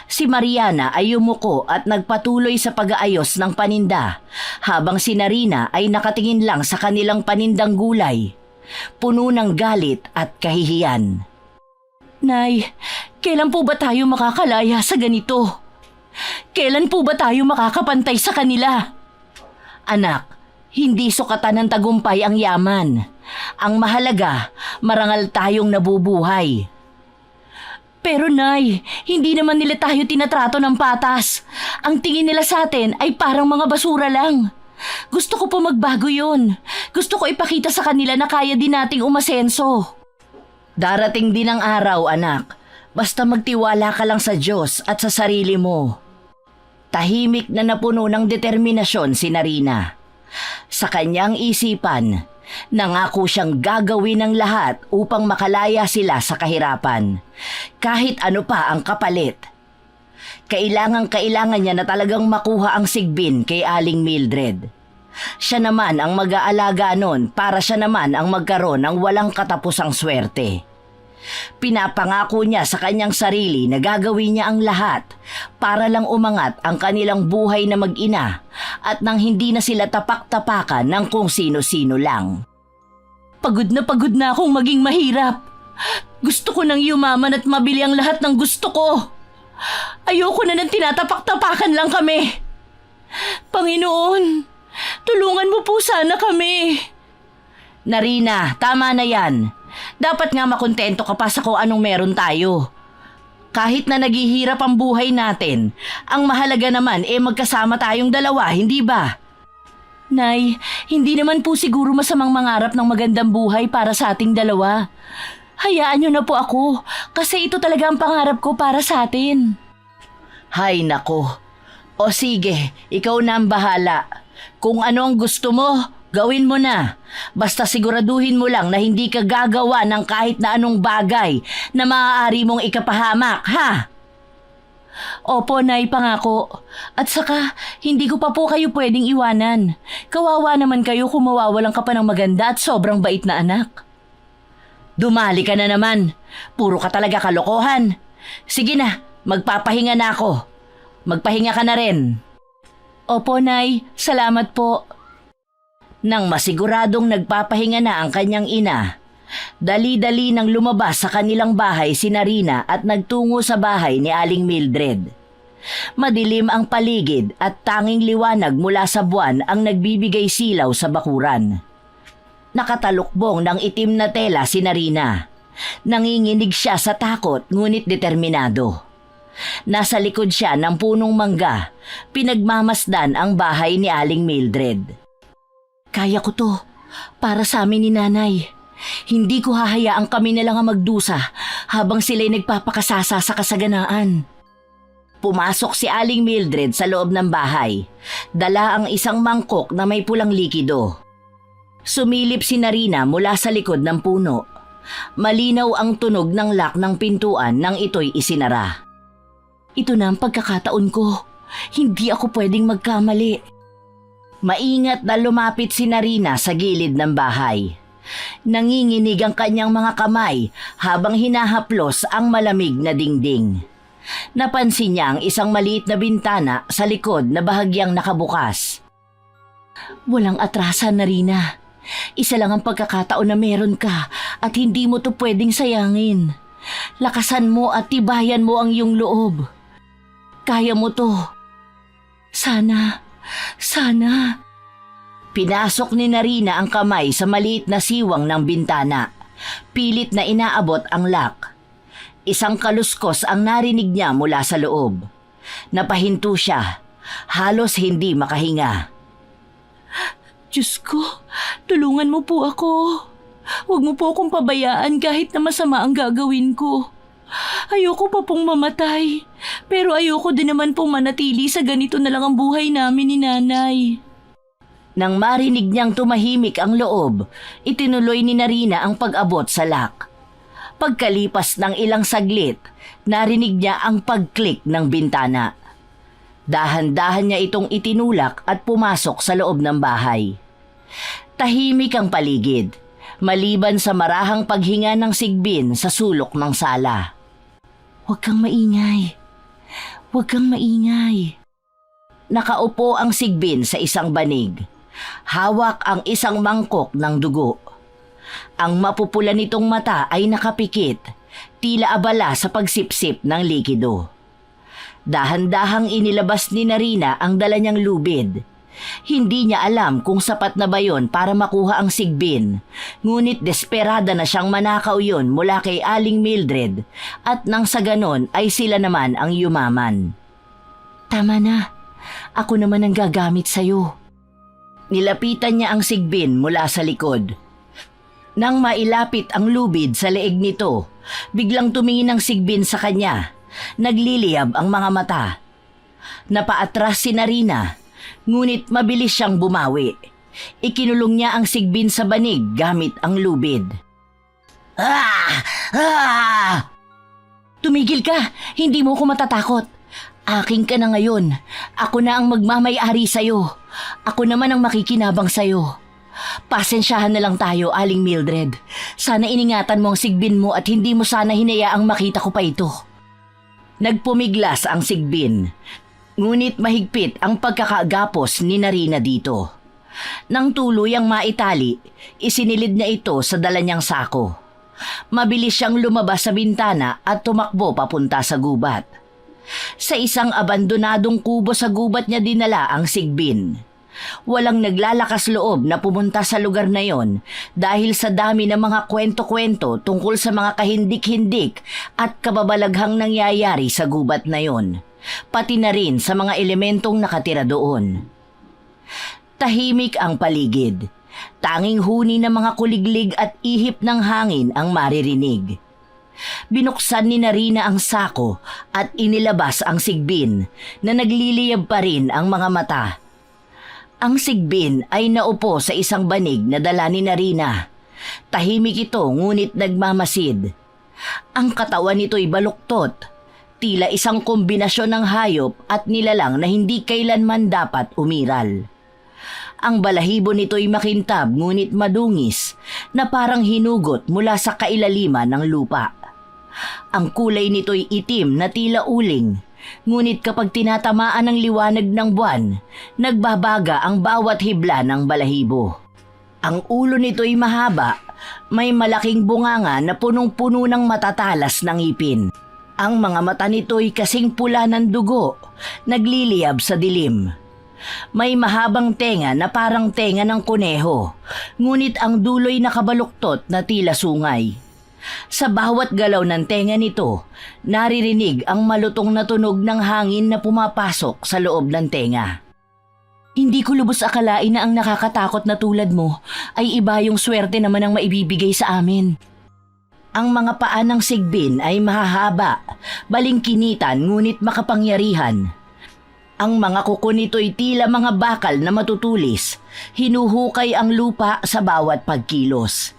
Si Mariana ay yumuko at nagpatuloy sa pag-aayos ng paninda, habang si Narina ay nakatingin lang sa kanilang panindang gulay, puno ng galit at kahihiyan. Nay, kailan po ba tayo makakalaya sa ganito? Kailan po ba tayo makakapantay sa kanila? Anak, hindi sukatan ng tagumpay ang yaman. Ang mahalaga, marangal tayong nabubuhay. Pero Nay, hindi naman nila tayo tinatrato ng patas. Ang tingin nila sa atin ay parang mga basura lang. Gusto ko po magbago yun. Gusto ko ipakita sa kanila na kaya din nating umasenso. Darating din ang araw, anak. Basta magtiwala ka lang sa Diyos at sa sarili mo. Tahimik na napuno ng determinasyon si Narina. Sa kanyang isipan, nangako siyang gagawin ng lahat upang makalaya sila sa kahirapan. Kahit ano pa ang kapalit. Kailangan niya na talagang makuha ang sigbin kay Aling Mildred. Siya naman ang mag-aalaga nun para siya naman ang magkaroon ng walang katapusang swerte. Pinapangako niya sa kanyang sarili na gagawin niya ang lahat para lang umangat ang kanilang buhay na mag-ina at nang hindi na sila tapak-tapakan ng kung sino-sino lang. Pagod na akong maging mahirap. Gusto ko nang yumaman at mabili ang lahat ng gusto ko. Ayoko na nang tinatapak-tapakan lang kami. Panginoon, tulungan mo po sana kami. Narina, tama na yan. Dapat nga makontento ka pa sa kung anong meron tayo. Kahit na naghihirap ang buhay natin, ang mahalaga naman magkasama tayong dalawa, hindi ba? Nay, hindi naman po siguro masamang mangarap ng magandang buhay para sa ating dalawa. Hayaan niyo na po ako, kasi ito talaga ang pangarap ko para sa atin. Hay nako. O sige, ikaw na ang bahala. Kung ano ang gusto mo, gawin mo na. Basta siguraduhin mo lang na hindi ka gagawa ng kahit na anong bagay na maaari mong ikapahamak, ha? Opo, Nay, pangako. At saka, hindi ko pa po kayo pwedeng iwanan. Kawawa naman kayo kung mawawalan ka pa ng maganda at sobrang bait na anak. Dumali ka na naman. Puro ka talaga kalokohan. Sige na, magpapahinga na ako. Magpahinga ka na rin. Opo, Nay. Salamat po. Nang masiguradong nagpapahinga na ang kanyang ina, dali-dali nang lumabas sa kanilang bahay si Narina at nagtungo sa bahay ni Aling Mildred. Madilim ang paligid at tanging liwanag mula sa buwan ang nagbibigay silaw sa bakuran. Nakatalukbong ng itim na tela si Narina. Nanginginig siya sa takot ngunit determinado. Nasa likod siya ng punong mangga, pinagmamasdan ang bahay ni Aling Mildred. Kaya ko to, para sa amin ni Nanay. Hindi ko hahayaang kami na lang ang magdusa habang sila'y nagpapakasasa sa kasaganaan. Pumasok si Aling Mildred sa loob ng bahay. Dala ang isang mangkok na may pulang likido. Sumilip si Narina mula sa likod ng puno. Malinaw ang tunog ng lock ng pintuan nang ito'y isinara. Ito na ang pagkakataon ko. Hindi ako pwedeng magkamali. Maingat na lumapit si Narina sa gilid ng bahay. Nanginginig ang kanyang mga kamay habang hinahaplos ang malamig na dingding. Napansin niya ang isang maliit na bintana sa likod na bahagyang nakabukas. Walang atrasan, Narina. Isa lang ang pagkakataon na meron ka at hindi mo to pwedeng sayangin. Lakasan mo at tibayan mo ang iyong loob. Kaya mo to. Sana. Pinasok ni Narina ang kamay sa maliit na siwang ng bintana. Pilit na inaabot ang lock. Isang kaluskos ang narinig niya mula sa loob. Napahinto siya. Halos hindi makahinga. Diyos ko, tulungan mo po ako. Huwag mo po akong pabayaan kahit na masama ang gagawin ko. Ayoko pa pong mamatay. Pero ayoko din naman pong manatili sa ganito na lang ang buhay namin ni Nanay. Nang marinig niyang tumahimik ang loob, itinuloy ni Narina ang pag-abot sa lock. Pagkalipas ng ilang saglit, narinig niya ang pag-click ng bintana. Dahan-dahan niya itong itinulak at pumasok sa loob ng bahay. Tahimik ang paligid, maliban sa marahang paghinga ng sigbin sa sulok ng sala. Huwag kang maingay. Huwag kang maingay. Nakaupo ang sigbin sa isang banig. Hawak ang isang mangkok ng dugo. Ang mapupula nitong mata ay nakapikit, tila abala sa pagsipsip ng likido. Dahan-dahang inilabas ni Narina ang dala niyang lubid. Hindi niya alam kung sapat na ba yon para makuha ang sigbin, ngunit desperada na siyang manakaw yon mula kay Aling Mildred at nang sa ganon ay sila naman ang yumaman. Tama na, ako naman ang gagamit sa'yo. Nilapitan niya ang sigbin mula sa likod. Nang mailapit ang lubid sa leeg nito, biglang tumingin ang sigbin sa kanya. Nagliliyab ang mga mata. Napaatras si Narina, ngunit mabilis siyang bumawi. Ikinulong niya ang sigbin sa banig gamit ang lubid. Tumigil ka! Hindi mo ko matatakot. Aking ka na ngayon. Ako na ang magmamay-ari sa'yo. Ako naman ang makikinabang sa'yo. Pasensyahan na lang tayo, Aling Mildred. Sana iningatan mo ang sigbin mo at hindi mo sana hinayaang makita ko pa ito. Nagpumiglas ang sigbin, ngunit mahigpit ang pagkakagapos ni Narina dito. Nang tuluyang maitali, isinilid niya ito sa dala niyang sako. mabilis siyang lumabas sa bintana at tumakbo papunta sa gubat. Sa isang abandonadong kubo sa gubat niya dinala ang sigbin. Walang naglalakas loob na pumunta sa lugar na yon dahil sa dami ng mga kwento-kwento tungkol sa mga kahindik-hindik at kababalaghang nangyayari sa gubat na yon, pati na rin sa mga elementong nakatira doon. Tahimik ang paligid. Tanging huni ng mga kuliglig at ihip ng hangin ang maririnig. Binuksan ni Narina ang sako at inilabas ang sigbin na nagliliyab pa rin ang mga mata. Ang sigbin ay naupo sa isang banig na dala ni Narina. Tahimik ito ngunit nagmamasid. Ang katawan nito'y baluktot, tila isang kombinasyon ng hayop at nilalang na hindi kailanman dapat umiral. Ang balahibo nito'y makintab ngunit madungis na parang hinugot mula sa kailaliman ng lupa. Ang kulay nito'y itim na tila uling, ngunit kapag tinatamaan ng liwanag ng buwan, nagbabaga ang bawat hibla ng balahibo. Ang ulo nito'y mahaba, may malaking bunganga na punong-puno ng matatalas ng ngipin. Ang mga mata nito'y kasing pula ng dugo, nagliliyab sa dilim. May mahabang tenga na parang tenga ng kuneho, ngunit ang dulo'y nakabaluktot na tila sungay. Sa bawat galaw ng tenga nito, naririnig ang malutong na tunog ng hangin na pumapasok sa loob ng tenga. Hindi ko lubos akalain na ang nakakatakot na tulad mo ay iba yung swerte naman ang maibibigay sa amin. Ang mga paa ng sigbin ay mahahaba, balingkinitan ngunit makapangyarihan. Ang mga kuko nito'y tila mga bakal na matutulis, hinuhukay ang lupa sa bawat pagkilos.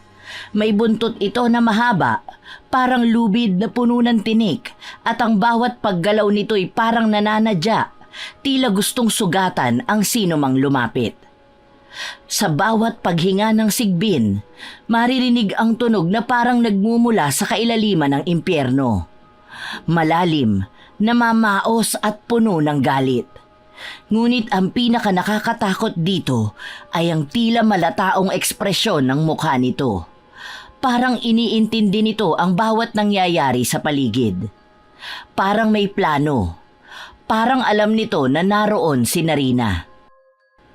May buntot ito na mahaba, parang lubid na puno ng tinik at ang bawat paggalaw nito'y parang nananadya, tila gustong sugatan ang sino mang lumapit. Sa bawat paghinga ng sigbin, maririnig ang tunog na parang nagmumula sa kailaliman ng impyerno. Malalim, namamaos at puno ng galit. Ngunit ang pinaka nakakatakot dito ay ang tila malataong ekspresyon ng mukha nito. Parang iniintindi nito ang bawat nangyayari sa paligid. Parang may plano. Parang alam nito na naroon si Narina.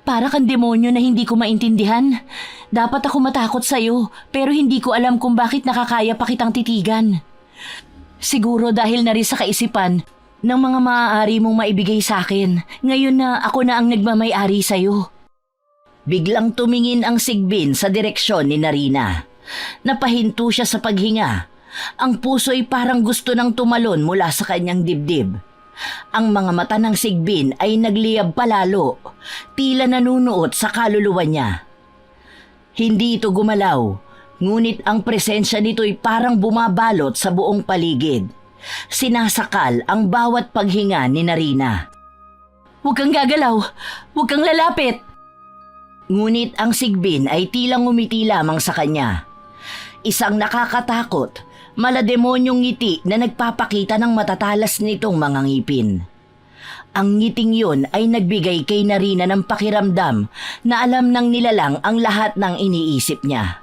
Para kang demonyo na hindi ko maintindihan. Dapat ako matakot sa'yo pero hindi ko alam kung bakit nakakaya pa kitang titigan. Siguro dahil na rin sa kaisipan ng mga maaari mong maibigay sa akin ngayon na ako na ang nagmamay-ari sa'yo. Biglang tumingin ang sigbin sa direksyon ni Narina. Napahinto siya sa paghinga. Ang puso'y parang gusto nang tumalon mula sa kanyang dibdib. Ang mga mata ng sigbin ay nagliyab palalo, tila nanunuot sa kaluluwa niya. Hindi ito gumalaw, ngunit ang presensya nito'y parang bumabalot sa buong paligid. Sinasakal ang bawat paghinga ni Narina. "Huwag kang gagalaw! Huwag kang lalapit!" Ngunit ang sigbin ay tila ngumiti lamang sa kanya. Isang nakakatakot, malademonyong ngiti na nagpapakita ng matatalas nitong mga ngipin. Ang ngiting yun ay nagbigay kay Narina ng pakiramdam na alam ng nilalang ang lahat ng iniisip niya.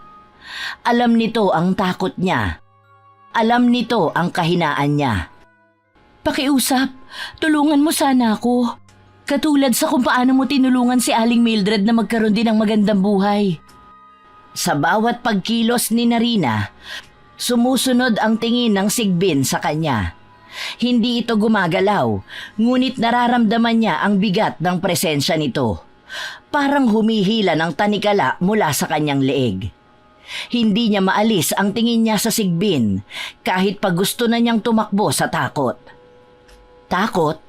Alam nito ang takot niya. Alam nito ang kahinaan niya. "Pakiusap, tulungan mo sana ako. Katulad sa kung paano mo tinulungan si Aling Mildred na magkaroon din ng magandang buhay." Sa bawat pagkilos ni Narina, sumusunod ang tingin ng sigbin sa kanya. Hindi ito gumagalaw, ngunit nararamdaman niya ang bigat ng presensya nito. Parang humihila ng tanikala mula sa kanyang leeg. Hindi niya maalis ang tingin niya sa sigbin, kahit pa gusto na niyang tumakbo sa takot. Takot?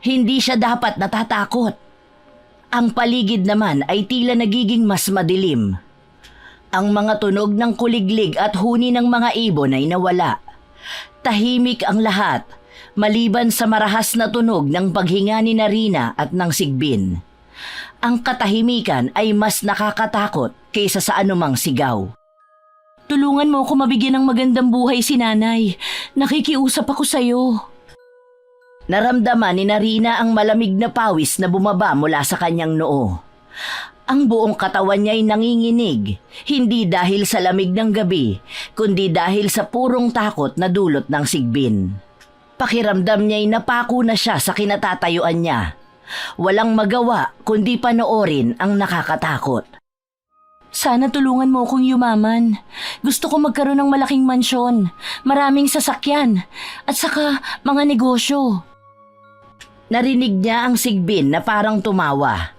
Hindi siya dapat natatakot. Ang paligid naman ay tila nagiging mas madilim. Ang mga tunog ng kuliglig at huni ng mga ibon ay nawala. Tahimik ang lahat, maliban sa marahas na tunog ng paghinga ni Narina at ng sigbin. Ang katahimikan ay mas nakakatakot kaysa sa anumang sigaw. "Tulungan mo ako mabigyan ng magandang buhay si Nanay. Nakikiusap ako sa'yo." Naramdaman ni Narina ang malamig na pawis na bumaba mula sa kanyang noo. Ang buong katawan niya ay nanginginig, hindi dahil sa lamig ng gabi, kundi dahil sa purong takot na dulot ng sigbin. Pakiramdam niya ay napako na siya sa kinatatayuan niya. Walang magawa kundi panoorin ang nakakatakot. Sana tulungan mo akong yumaman. Gusto ko magkaroon ng malaking mansyon, maraming sasakyan, at saka mga negosyo. Narinig niya ang sigbin na parang tumawa.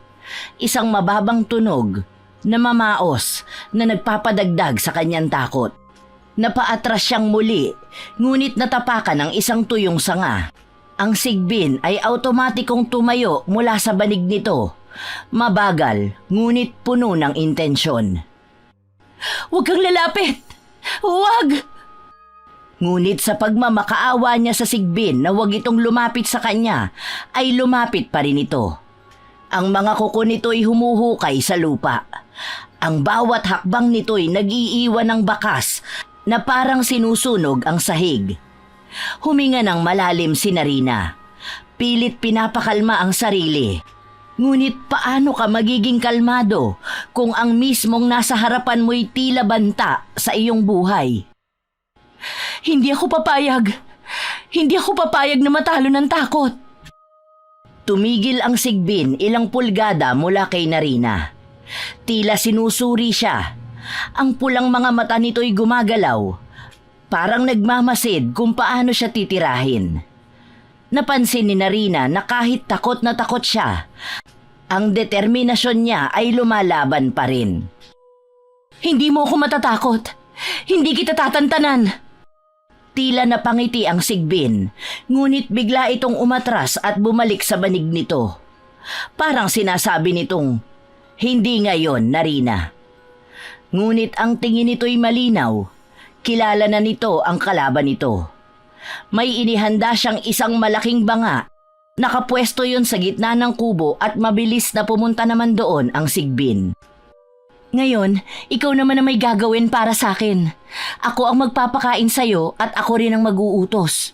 Isang mababang tunog na mamaos na nagpapadagdag sa kanyang takot. Napaatras siyang muli, ngunit natapakan ng isang tuyong sanga. Ang sigbin ay automatikong tumayo mula sa banig nito. Mabagal, ngunit puno ng intensyon. "Huwag kang lalapit! Huwag!" Ngunit sa pagmamakaawa niya sa sigbin na huwag itong lumapit sa kanya, ay lumapit pa rin ito. Ang mga kuko nito'y humuhukay sa lupa. Ang bawat hakbang nito'y nag-iiwan ng bakas na parang sinusunog ang sahig. Huminga ng malalim si Narina. Pilit pinapakalma ang sarili. Ngunit paano ka magiging kalmado kung ang mismong nasa harapan mo'y tila banta sa iyong buhay? Hindi ako papayag. Hindi ako papayag na matalo ng takot. Tumigil ang sigbin ilang pulgada mula kay Narina. Tila sinusuri siya. Ang pulang mga mata nito'y gumagalaw. Parang nagmamasid kung paano siya titirahin. Napansin ni Narina na kahit takot na takot siya, ang determinasyon niya ay lumalaban pa rin. "Hindi mo ako matatakot. Hindi kita tatantanan." Tila napangiti ang sigbin, ngunit bigla itong umatras at bumalik sa banig nito. Parang sinasabi nitong, "Hindi ngayon, Narina." Ngunit ang tingin nito'y malinaw. Kilala na nito ang kalaban nito. May inihanda siyang isang malaking banga. Nakapwesto yon sa gitna ng kubo at mabilis na pumunta naman doon ang sigbin. "Ngayon, ikaw naman ang may gagawin para sa akin. Ako ang magpapakain sa'yo at ako rin ang mag-uutos."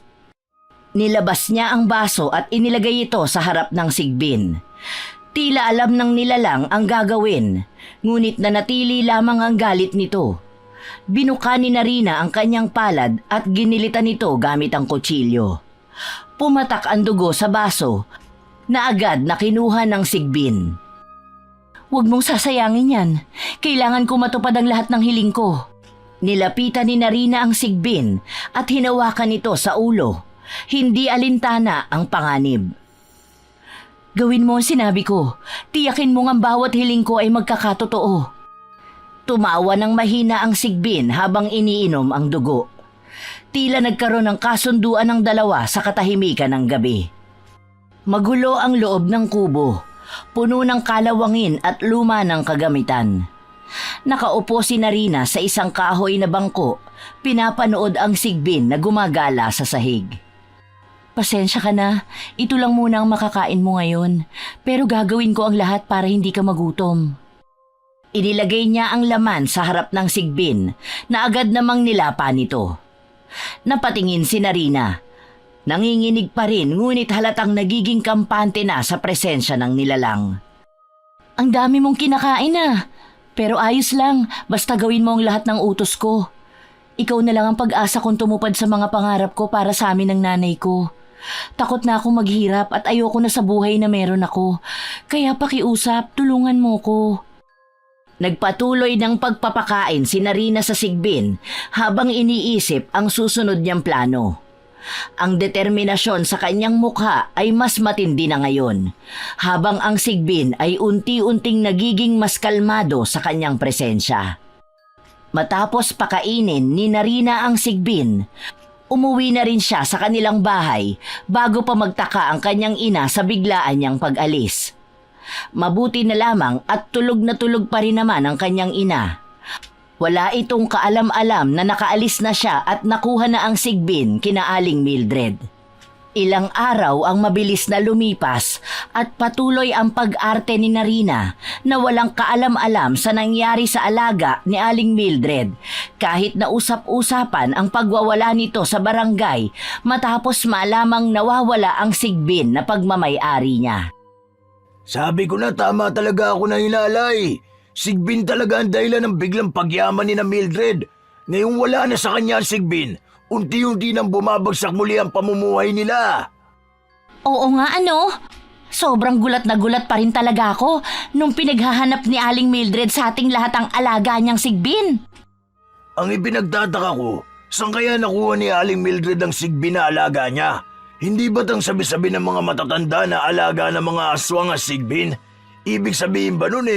Nilabas niya ang baso at inilagay ito sa harap ng sigbin. Tila alam ng nilalang ang gagawin, ngunit nanatili lamang ang galit nito. Binuka ni Narina ang kanyang palad at ginilitan ito gamit ang kutsilyo. Pumatak ang dugo sa baso na agad na kinuha ng sigbin. "Huwag mong sasayangin yan. Kailangan ko matupad ang lahat ng hiling ko." Nilapitan ni Narina ang sigbin at hinawakan ito sa ulo. Hindi alintana ang panganib. "Gawin mo ang sinabi ko. Tiyakin mo ang bawat hiling ko ay magkakatotoo." Tumawa ng mahina ang sigbin habang iniinom ang dugo. Tila nagkaroon ng kasunduan ng dalawa sa katahimikan ng gabi. Magulo ang loob ng kubo. Puno ng kalawangin at luma ng kagamitan. Nakaupo si Narina sa isang kahoy na bangko, pinapanood ang sigbin na gumagala sa sahig. "Pasensya ka na, ito lang muna ang makakain mo ngayon, pero gagawin ko ang lahat para hindi ka magutom." Inilagay niya ang laman sa harap ng sigbin na agad namang nilapa nito. Napatingin si Narina. Nanginginig pa rin ngunit halatang nagiging kampante na sa presensya ng nilalang. "Ang dami mong kinakain na. Pero ayos lang, basta gawin mo ang lahat ng utos ko. Ikaw na lang ang pag-asa kong tumupad sa mga pangarap ko para sa amin ng nanay ko. Takot na akong maghirap at ayoko na sa buhay na meron ako. Kaya pakiusap, tulungan mo ko." Nagpatuloy ng pagpapakain si Narina sa sigbin habang iniisip ang susunod niyang plano. Ang determinasyon sa kanyang mukha ay mas matindi na ngayon, habang ang sigbin ay unti-unting nagiging mas kalmado sa kanyang presensya. Matapos pakainin ni Narina ang sigbin, umuwi na rin siya sa kanilang bahay bago pa magtaka ang kanyang ina sa biglaan niyang pag-alis. Mabuti na lamang at tulog na tulog pa rin naman ang kanyang ina. Wala itong kaalam-alam na nakaalis na siya at nakuha na ang sigbin kina Aling Mildred. Ilang araw ang mabilis na lumipas at patuloy ang pag-arte ni Narina na walang kaalam-alam sa nangyari sa alaga ni Aling Mildred kahit na usap-usapan ang pagwawala nito sa barangay matapos malamang nawawala ang sigbin na pagmamay-ari niya. Sabi ko na tama talaga ako na hinalay. Sigbin talaga ang dahilan ng biglang pagyaman ni na Mildred. Ngayong wala na sa kanya ang Sigbin, unti-unti nang bumabagsak muli ang pamumuhay nila. Oo nga ano? Sobrang gulat na gulat pa rin talaga ako nung pinaghahanap ni Aling Mildred sa ating lahat ang alaga niyang Sigbin. Ang ipinagtataka ko, saan kaya nakuha ni Aling Mildred ang Sigbin na alaga niya? Hindi ba't ang sabi-sabi ng mga matatanda na alaga ng mga aswang ang Sigbin? Ibig sabihin ba nun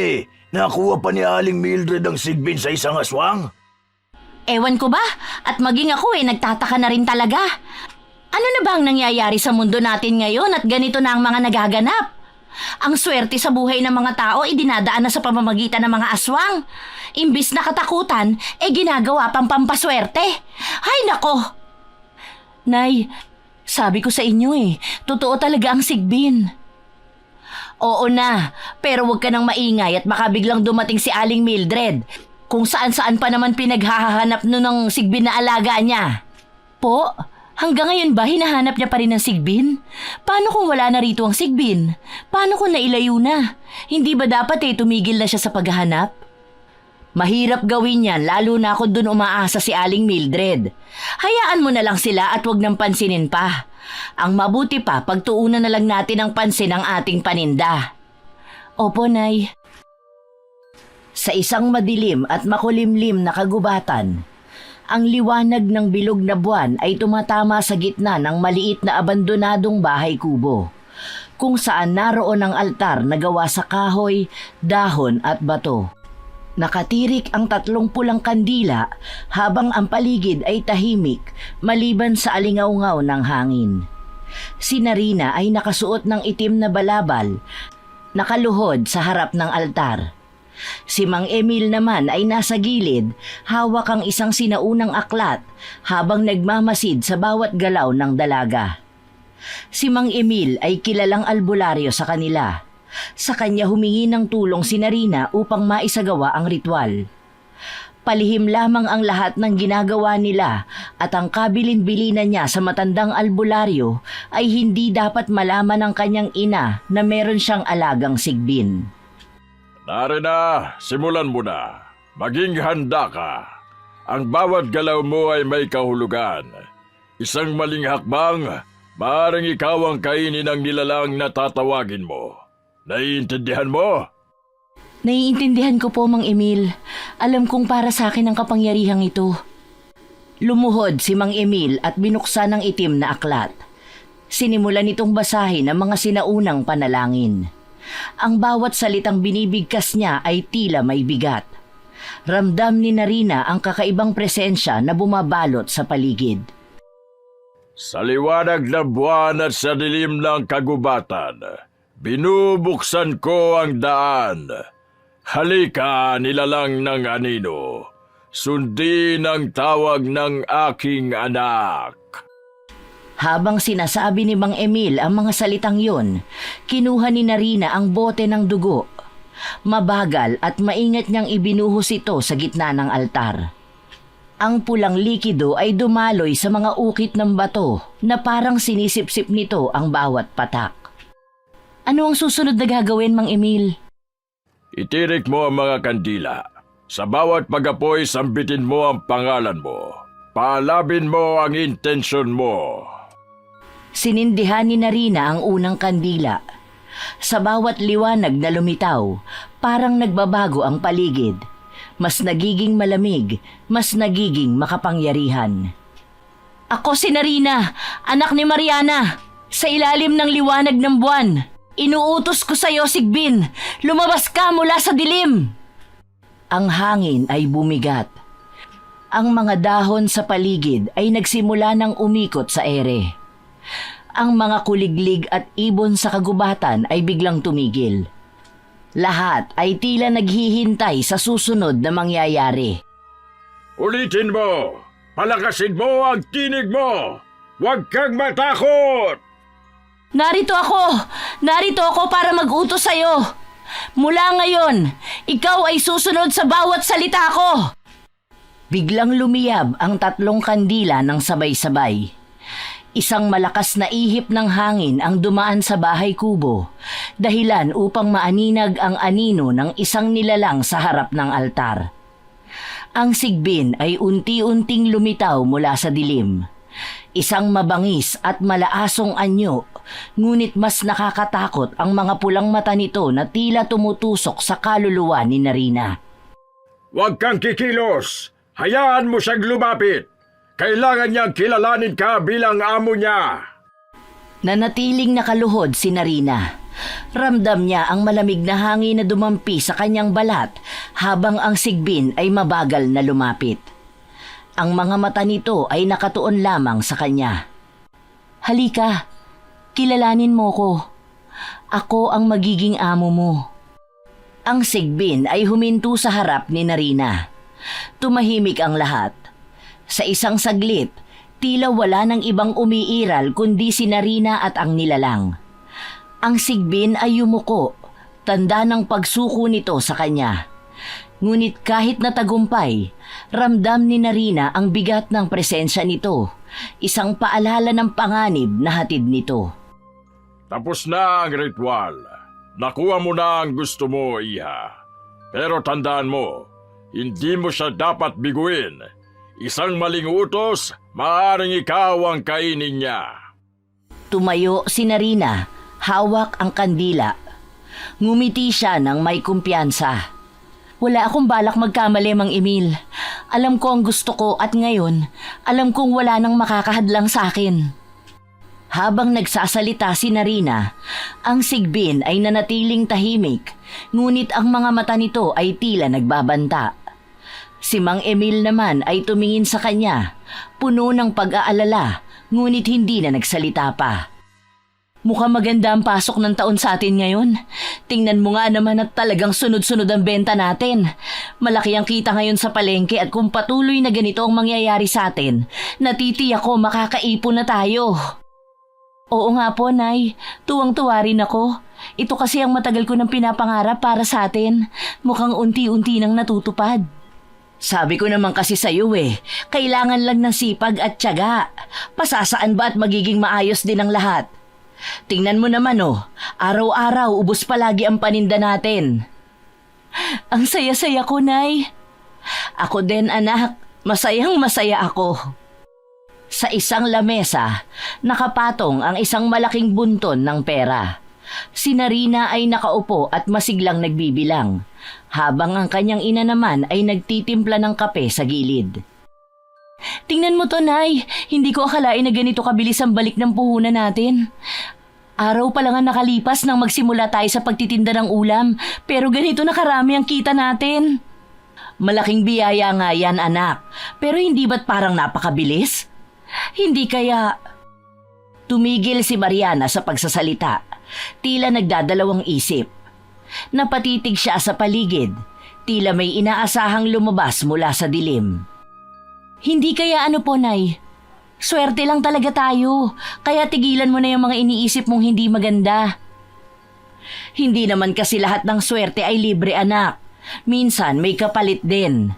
nakuha pa ni Aling Mildred ang Sigbin sa isang aswang? Ewan ko ba? At maging ako nagtataka na rin talaga. Ano na ba ang nangyayari sa mundo natin ngayon at ganito na ang mga nagaganap? Ang swerte sa buhay ng mga tao dinadaan na sa pamamagitan ng mga aswang. Imbis na katakutan, ginagawa pang pampaswerte. Hay nako! Nay, sabi ko sa inyo totoo talaga ang Sigbin. Oo na, pero huwag ka nang maingay at baka biglang dumating si Aling Mildred. Kung saan-saan pa naman pinaghahanap nun ng Sigbin na alaga niya. Po, hanggang ngayon ba hinahanap niya pa rin ang Sigbin? Paano kung wala na rito ang Sigbin? Paano kung nailayo na? Hindi ba dapat tumigil na siya sa paghahanap? Mahirap gawin yan lalo na kung dun umaasa si Aling Mildred. Hayaan mo na lang sila at huwag nang pansinin pa. Ang mabuti pa pagtuunan na lang natin ang pansin ang ating paninda. Opo, Nay. Sa isang madilim at makulimlim na kagubatan, ang liwanag ng bilog na buwan ay tumatama sa gitna ng maliit na abandonadong bahay kubo, kung saan naroon ang altar na gawa sa kahoy, dahon at bato. Nakatirik ang 3 pulang kandila habang ang paligid ay tahimik maliban sa alingaw-ngaw ng hangin. Si Narina ay nakasuot ng itim na balabal, nakaluhod sa harap ng altar. Si Mang Emil naman ay nasa gilid, hawak ang isang sinaunang aklat habang nagmamasid sa bawat galaw ng dalaga. Si Mang Emil ay kilalang albularyo sa kanila. Sa kanya humingi ng tulong si Narina upang maisagawa ang ritual. Palihim lamang ang lahat ng ginagawa nila at ang kabilin-bilinan niya sa matandang albularyo ay hindi dapat malaman ng kanyang ina na meron siyang alagang Sigbin. Narina, simulan mo na. Maging handa ka. Ang bawat galaw mo ay may kahulugan. Isang maling hakbang, maaaring ikaw ang kainin ng nilalang na tatawagin mo. Naiintindihan mo? Naiintindihan ko po, Mang Emil. Alam kong para sa akin ang kapangyarihang ito. Lumuhod si Mang Emil at binuksan ang itim na aklat. Sinimulan nitong basahin ang mga sinaunang panalangin. Ang bawat salitang binibigkas niya ay tila may bigat. Ramdam ni Narina ang kakaibang presensya na bumabalot sa paligid. Sa liwanag ng buwan at sa dilim ng kagubatan, binubuksan ko ang daan. Halika, nilalang ng anino. Sundin ang tawag ng aking anak. Habang sinasabi ni Mang Emil ang mga salitang yun, kinuha ni Narina ang bote ng dugo. Mabagal at maingat niyang ibinuhos ito sa gitna ng altar. Ang pulang likido ay dumaloy sa mga ukit ng bato na parang sinisip-sip nito ang bawat patak. Ano ang susunod na gagawin, Mang Emil? Itirik mo ang mga kandila. Sa bawat pag-apoy, sambitin mo ang pangalan mo. Paalabin mo ang intensyon mo. Sinindihan ni Narina ang unang kandila. Sa bawat liwanag na lumitaw, parang nagbabago ang paligid. Mas nagiging malamig, mas nagiging makapangyarihan. Ako si Narina, anak ni Mariana. Sa ilalim ng liwanag ng buwan, inuutos ko sa iyo, Sigbin, lumabas ka mula sa dilim. Ang hangin ay bumigat. Ang mga dahon sa paligid ay nagsimula ng umikot sa ere. Ang mga kuliglig at ibon sa kagubatan ay biglang tumigil. Lahat ay tila naghihintay sa susunod na mangyayari. Ulitin mo! Palakasin mo ang tinig mo! Huwag kang matakot! Narito ako para mag-utos sa'yo. Mula ngayon, ikaw ay susunod sa bawat salita ko. Biglang lumiyab ang 3 kandila ng sabay-sabay. Isang malakas na ihip ng hangin ang dumaan sa bahay kubo, dahilan upang maaninag ang anino ng isang nilalang sa harap ng altar. Ang sigbin ay unti-unting lumitaw mula sa dilim. Isang mabangis at malaasong anyo, ngunit mas nakakatakot ang mga pulang mata nito na tila tumutusok sa kaluluwa ni Narina. Huwag kang kikilos! Hayaan mo siyang lumapit! Kailangan niyang kilalanin ka bilang amo niya! Nanatiling nakaluhod si Narina. Ramdam niya ang malamig na hangin na dumampi sa kanyang balat habang ang sigbin ay mabagal na lumapit. Ang mga mata nito ay nakatuon lamang sa kanya. Halika, kilalanin mo ko. Ako ang magiging amo mo. Ang sigbin ay huminto sa harap ni Narina. Tumahimik ang lahat. Sa isang saglit, tila wala ng ibang umiiral kundi si Narina at ang nilalang. Ang sigbin ay yumuko, tanda ng pagsuko nito sa kanya. Ngunit kahit natagumpay, ramdam ni Narina ang bigat ng presensya nito, isang paalala ng panganib na hatid nito. Tapos na ang ritual. Nakuha mo na ang gusto mo, Iha. Pero tandaan mo, hindi mo siya dapat biguin. Isang maling utos, maaaring ikaw ang kainin niya. Tumayo si Narina, hawak ang kandila. Ngumiti siya ng may kumpiyansa. Wala akong balak magkamali, Mang Emil. Alam ko ang gusto ko at ngayon, alam kong wala nang makakahadlang sa akin. Habang nagsasalita si Narina, ang sigbin ay nanatiling tahimik, ngunit ang mga mata nito ay tila nagbabanta. Si Mang Emil naman ay tumingin sa kanya, puno ng pag-aalala, ngunit hindi na nagsalita pa. Mukhang maganda ang pasok ng taon sa atin ngayon. Tingnan mo nga naman at talagang sunod-sunod ang benta natin. Malaki ang kita ngayon sa palengke at kung patuloy na ganito ang mangyayari sa atin, natitiyak ko makakaipon na tayo. Oo nga po, Nay. Tuwang-tuwa rin ako. Ito kasi ang matagal ko nang pinapangarap para sa atin. Mukhang unti-unti nang natutupad. Sabi ko naman kasi sa iyo kailangan lang ng sipag at tiyaga. Pasasaan ba at magiging maayos din ang lahat? Tingnan mo naman araw-araw ubos palagi ang paninda natin. Ang saya-saya ko, Nay. Ako din, anak. Masayang masaya ako. Sa isang lamesa, nakapatong ang isang malaking bunton ng pera. Si Narina ay nakaupo at masiglang nagbibilang, habang ang kanyang ina naman ay nagtitimpla ng kape sa gilid. Tingnan mo to, Nay. Hindi ko akalain na ganito kabilis ang balik ng puhunan natin. Araw pa lang ang nakalipas nang magsimula tayo sa pagtitinda ng ulam, pero ganito na karami ang kita natin. Malaking biyaya nga yan, anak. Pero hindi ba't parang napakabilis? Hindi kaya... Tumigil si Mariana sa pagsasalita. Tila nagdadalawang isip. Napatitig siya sa paligid. Tila may inaasahang lumabas mula sa dilim. Hindi kaya ano po, Nay? Swerte lang talaga tayo. Kaya tigilan mo na yung mga iniisip mong hindi maganda. Hindi naman kasi lahat ng swerte ay libre, anak. Minsan may kapalit din.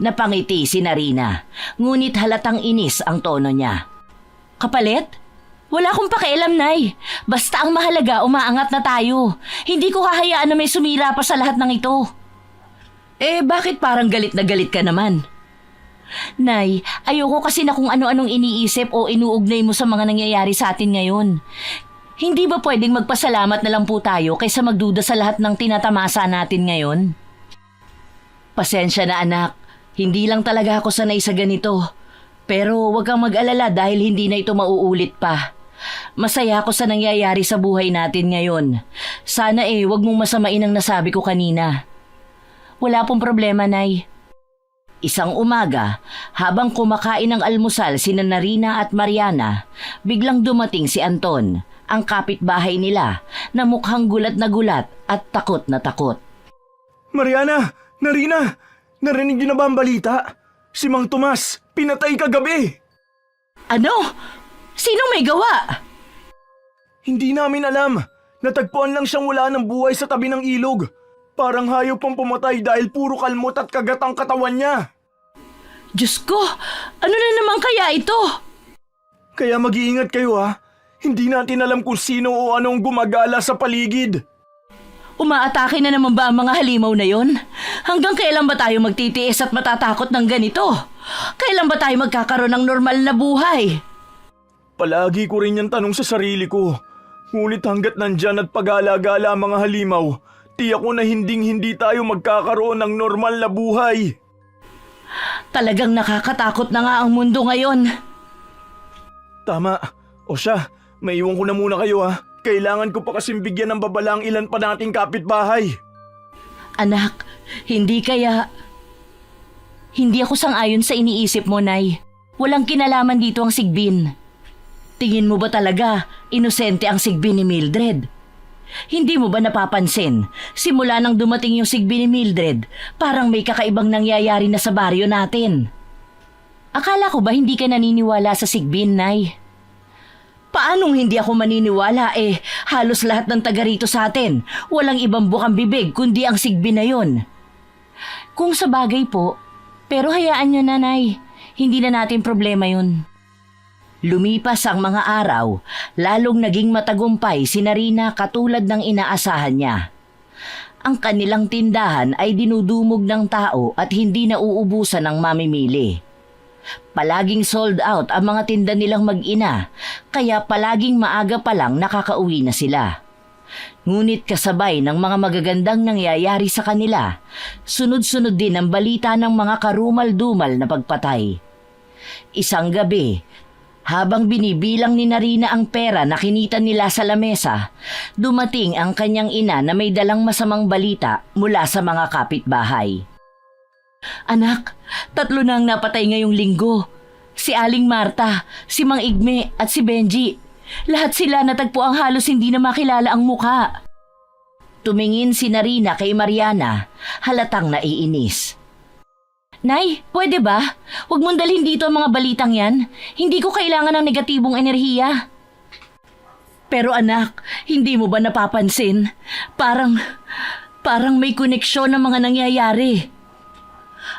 Napangiti si Narina, ngunit halatang inis ang tono niya. Kapalit? Wala akong pakialam, Nay. Basta ang mahalaga, umaangat na tayo. Hindi ko hahayaan na may sumira pa sa lahat ng ito. Bakit parang galit na galit ka naman? Nay, ayoko kasi na kung ano-anong iniisip o inuugnay mo sa mga nangyayari sa atin ngayon. Hindi ba pwedeng magpasalamat na lang po tayo kaysa magduda sa lahat ng tinatamasa natin ngayon? Pasensya na, anak. Hindi lang talaga ako sanay sa ganito. Pero huwag kang mag-alala dahil hindi na ito mauulit pa. Masaya ako sa nangyayari sa buhay natin ngayon. Sana huwag mong masamain ang nasabi ko kanina. Wala pong problema, Nay. Isang umaga, habang kumakain ng almusal sina Narina at Mariana, biglang dumating si Anton, ang kapitbahay nila, na mukhang gulat at takot na takot. Mariana! Narina! Narinig niyo na ba ang balita? Si Mang Tomas, pinatay kagabi! Ano? Sino may gawa? Hindi namin alam. Natagpuan lang siyang wala ng buhay sa tabi ng ilog. Parang hayop pang pumatay dahil puro kalmot at kagat ang katawan niya. Diyos ko! Ano na naman kaya ito? Kaya mag-iingat kayo ha. Hindi natin alam kung sino o anong gumagala sa paligid. Umaatake na naman ba ang mga halimaw na yon? Hanggang kailan ba tayo magtitiis at matatakot ng ganito? Kailan ba tayo magkakaroon ng normal na buhay? Palagi ko rin yung tanong sa sarili ko. Ngunit hanggat nandyan at pag-alagala ang mga halimaw, tiyak ko na hindi tayo magkakaroon ng normal na buhay. Talagang nakakatakot na nga ang mundo ngayon. Tama. O siya, maiwan ko na muna kayo ha. Kailangan ko pa kasing bigyan ng babala ang ilan pa nating kapitbahay. Anak, hindi kaya... Hindi ako sang-ayon sa iniisip mo, Nay. Walang kinalaman dito ang Sigbin. Tingin mo ba talaga inosente ang Sigbin ni Mildred? Hindi mo ba napapansin, simula nang dumating yung Sigbin ni Mildred, parang may kakaibang nangyayari na sa baryo natin? Akala ko ba hindi ka naniniwala sa Sigbin, Nay? Paanong hindi ako maniniwala halos lahat ng taga rito sa atin, walang ibang bukang bibig kundi ang Sigbin na yun. Kung sa bagay po, pero hayaan nyo na, Nay, hindi na natin problema yun. Lumipas ang mga araw, lalong naging matagumpay si Narina katulad ng inaasahan niya. Ang kanilang tindahan ay dinudumog ng tao at hindi nauubusan ng mamimili. Palaging sold out ang mga tinda nilang mag-ina, kaya palaging maaga pa lang nakakauwi na sila. Ngunit kasabay ng mga magagandang nangyayari sa kanila, sunod-sunod din ang balita ng mga karumal-dumal na pagpatay. Isang gabi, habang binibilang ni Narina ang pera na kinita nila sa lamesa, dumating ang kanyang ina na may dalang masamang balita mula sa mga kapitbahay. Anak, 3 na ang napatay ngayong linggo. Si Aling Marta, si Mang Igme at si Benji. Lahat sila natagpo ang halos hindi na makilala ang muka. Tumingin si Narina kay Mariana, halatang naiinis. Nay, pwede ba? Huwag mong dalhin dito ang mga balitang yan. Hindi ko kailangan ng negatibong enerhiya. Pero anak, hindi mo ba napapansin? Parang may koneksyon ng mga nangyayari.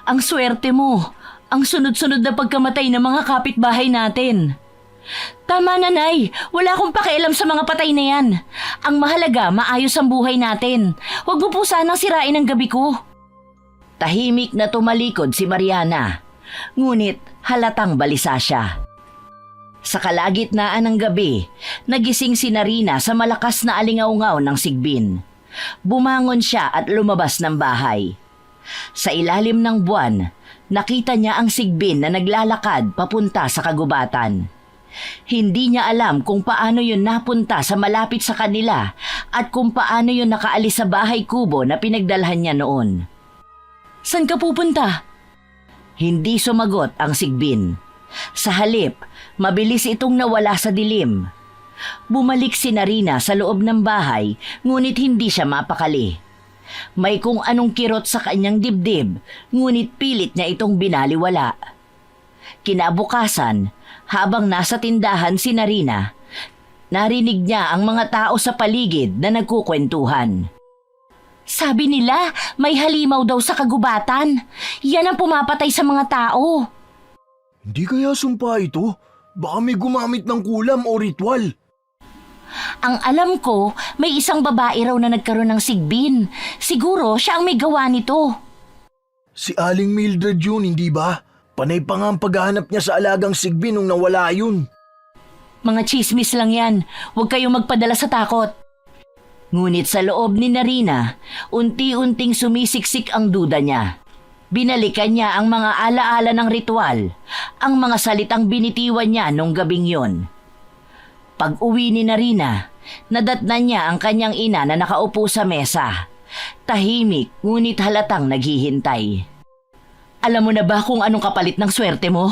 Ang swerte mo, ang sunod-sunod na pagkamatay ng mga kapitbahay natin. Tama na, Nay. Wala akong pakialam sa mga patay na yan. Ang mahalaga, maayos ang buhay natin. Huwag mo po sanang sirain ang gabi ko. Tahimik na tumalikod si Mariana. Ngunit halatang balisa siya. Sa kalagitnaan ng gabi, nagising si Narina sa malakas na alingaw-ngaw ng Sigbin. Bumangon siya at lumabas ng bahay. Sa ilalim ng buwan, nakita niya ang Sigbin na naglalakad papunta sa kagubatan. Hindi niya alam kung paano yun napunta sa malapit sa kanila at kung paano yun nakaalis sa bahay kubo na pinagdalhan niya noon. Saan ka pupunta? Hindi sumagot ang Sigbin. Sa halip, mabilis itong nawala sa dilim. Bumalik si Narina sa loob ng bahay, ngunit hindi siya mapakali. May kung anong kirot sa kanyang dibdib, ngunit pilit niya itong binaliwala. Kinabukasan, habang nasa tindahan si Narina, narinig niya ang mga tao sa paligid na nagkukwentuhan. Sabi nila, may halimaw daw sa kagubatan. Yan ang pumapatay sa mga tao. Hindi kaya sumpa ito? Baka may gumamit ng kulam o ritual. Ang alam ko, may isang babae raw na nagkaroon ng Sigbin. Siguro siya ang may gawa nito. Si Aling Mildred yun, hindi ba? Panay pa nga ang paghahanap niya sa alagang Sigbin nung nawala yun. Mga chismis lang yan. Huwag kayong magpadala sa takot. Ngunit sa loob ni Narina, unti-unting sumisiksik ang duda niya. Binalikan niya ang mga alaala ng ritual, ang mga salitang binitiwan niya nung gabing yon. Pag-uwi ni Narina, nadatnan niya ang kanyang ina na nakaupo sa mesa. Tahimik ngunit halatang naghihintay. Alam mo na ba kung anong kapalit ng swerte mo?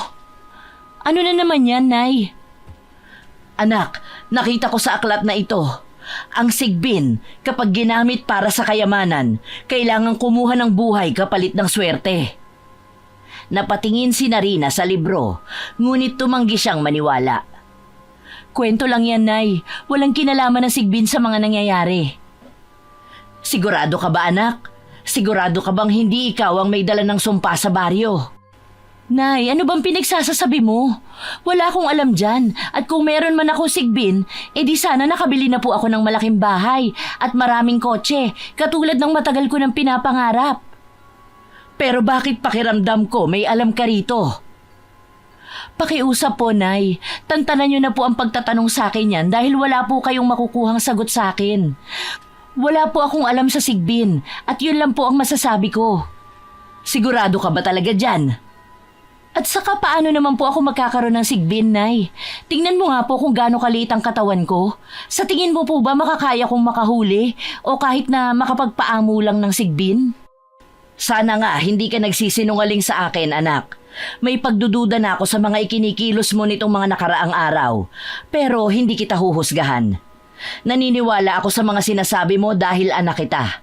Ano na naman yan, Nay? Anak, nakita ko sa aklat na ito. Ang Sigbin, kapag ginamit para sa kayamanan, kailangang kumuha ng buhay kapalit ng swerte. Napatingin si Narina sa libro, ngunit tumanggi siyang maniwala. Kwento lang yan, Nay. Walang kinalaman ng Sigbin sa mga nangyayari. Sigurado ka ba, anak? Sigurado ka bang hindi ikaw ang may dala ng sumpa sa baryo? Nay, ano bang pinagsasasabi mo? Wala akong alam dyan. At kung meron man akong sigbin, edi sana nakabili na po ako ng malaking bahay at maraming kotse, katulad ng matagal ko ng pinapangarap. Pero bakit pakiramdam ko may alam ka rito? Pakiusap po, Nay. Tantanan niyo na po ang pagtatanong sa akin yan dahil wala po kayong makukuhang sagot sa akin. Wala po akong alam sa sigbin at yun lang po ang masasabi ko. Sigurado ka ba talaga dyan? At saka paano naman po ako magkakaroon ng sigbin, Nay? Tingnan mo nga po kung gaano kaliit ang katawan ko. Sa tingin mo po ba makakaya kong makahuli o kahit na makapagpaamo lang ng sigbin? Sana nga hindi ka nagsisinungaling sa akin, anak. May pagdududa na ako sa mga ikinikilos mo nitong mga nakaraang araw. Pero hindi kita huhusgahan. Naniniwala ako sa mga sinasabi mo dahil anak kita.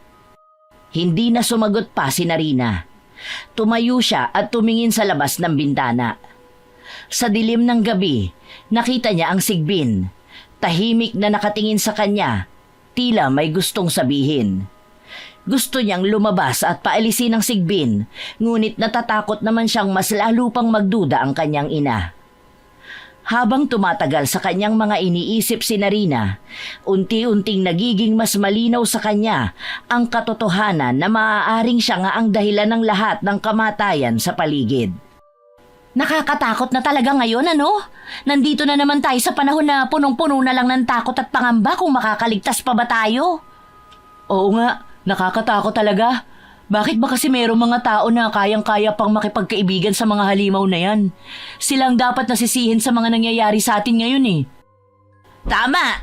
Hindi na sumagot pa si Narina. Tumayo siya at tumingin sa labas ng bintana. Sa dilim ng gabi, nakita niya ang sigbin. Tahimik na nakatingin sa kanya, tila may gustong sabihin. Gusto niyang lumabas at paalisin ang sigbin, ngunit natatakot naman siyang mas lalo pang magduda ang kanyang ina. Habang tumatagal sa kanyang mga iniisip si Narina, unti-unting nagiging mas malinaw sa kanya ang katotohanan na maaaring siya nga ang dahilan ng lahat ng kamatayan sa paligid. Nakakatakot na talaga ngayon, ano? Nandito na naman tayo sa panahon na punong-puno na lang ng takot at pangamba kung makakaligtas pa ba tayo. Oo nga, nakakatakot talaga. Bakit ba kasi mayroong mga tao na kayang-kaya pang makipagkaibigan sa mga halimaw na yan? Silang dapat nasisihin sa mga nangyayari sa atin ngayon eh. Tama!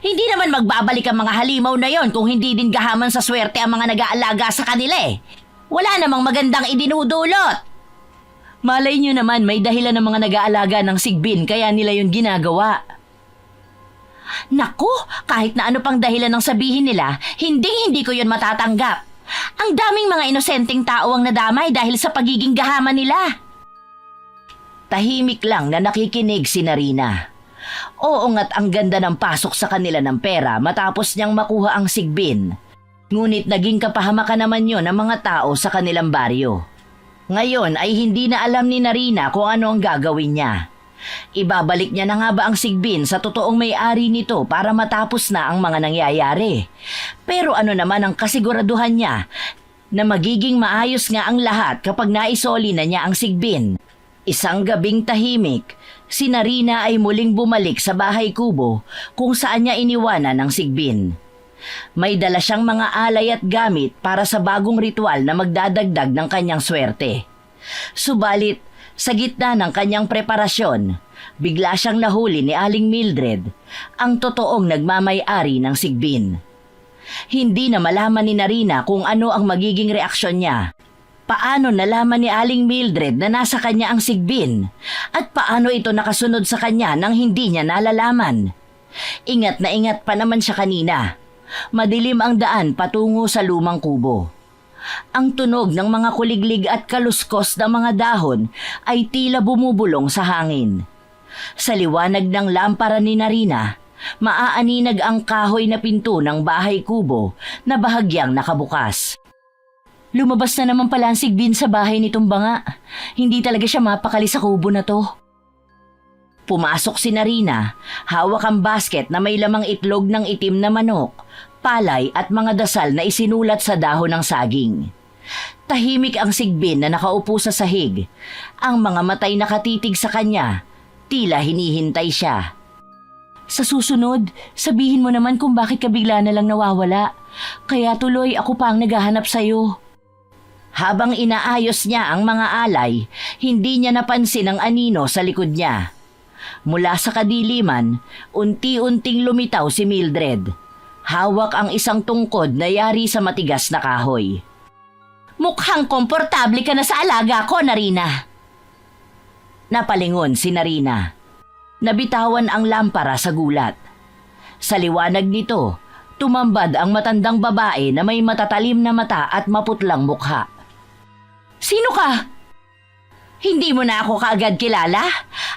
Hindi naman magbabalik ang mga halimaw na yon kung hindi din gahaman sa swerte ang mga nag-aalaga sa kanila eh. Wala namang magandang idinudulot. Malay nyo naman may dahilan ng mga nag-aalaga ng sigbin kaya nila yun ginagawa. Naku, kahit na ano pang dahilan ng sabihin nila, hindi ko yun matatanggap. Ang daming mga inosenteng tao ang nadamay dahil sa pagiging gahaman nila. Tahimik lang na nakikinig si Narina. Oo nga't ang ganda ng pasok sa kanila ng pera matapos niyang makuha ang sigbin. Ngunit naging kapahamakan naman yon ng mga tao sa kanilang baryo. Ngayon ay hindi na alam ni Narina kung ano ang gagawin niya. Ibabalik niya na nga ba ang sigbin sa totoong may-ari nito para matapos na ang mga nangyayari? Pero ano naman ang kasiguraduhan niya na magiging maayos nga ang lahat kapag naisoli na niya ang sigbin? Isang gabing tahimik, si Narina ay muling bumalik sa bahay kubo kung saan niya iniwanan ang sigbin. May dala siyang mga alay at gamit para sa bagong ritual na magdadagdag ng kanyang swerte. Subalit, sa gitna ng kanyang preparasyon, bigla siyang nahuli ni Aling Mildred, ang totoong nagmamay-ari ng sigbin. Hindi na malaman ni Narina kung ano ang magiging reaksyon niya. Paano nalaman ni Aling Mildred na nasa kanya ang sigbin? At paano ito nakasunod sa kanya nang hindi niya nalalaman? Ingat na ingat pa naman siya kanina. Madilim ang daan patungo sa lumang kubo. Ang tunog ng mga kuliglig at kaluskos ng mga dahon ay tila bumubulong sa hangin. Sa liwanag ng lampara ni Narina, maaaninag ang kahoy na pinto ng bahay kubo na bahagyang nakabukas. Lumabas na naman pala ang sigbin sa bahay nitong banga. Hindi talaga siya mapakali sa kubo na to. Pumasok si Narina, hawak ang basket na may lamang itlog ng itim na manok, palay at mga dasal na isinulat sa dahon ng saging. Tahimik ang sigbin na nakaupo sa sahig. Ang mga matay nakatitig sa kanya, tila hinihintay siya. Sa susunod, sabihin mo naman kung bakit ka bigla na lang nawawala. Kaya tuloy ako pa ang naghahanap sa'yo. Habang inaayos niya ang mga alay, hindi niya napansin ang anino sa likod niya. Mula sa kadiliman, unti-unting lumitaw si Mildred. Hawak ang isang tungkod na yari sa matigas na kahoy. Mukhang komportable ka na sa alaga ko, Narina. Napalingon si Narina. Nabitawan ang lampara sa gulat. Sa liwanag nito, tumambad ang matandang babae na may matatalim na mata at maputlang mukha. Sino ka? Hindi mo na ako kaagad kilala?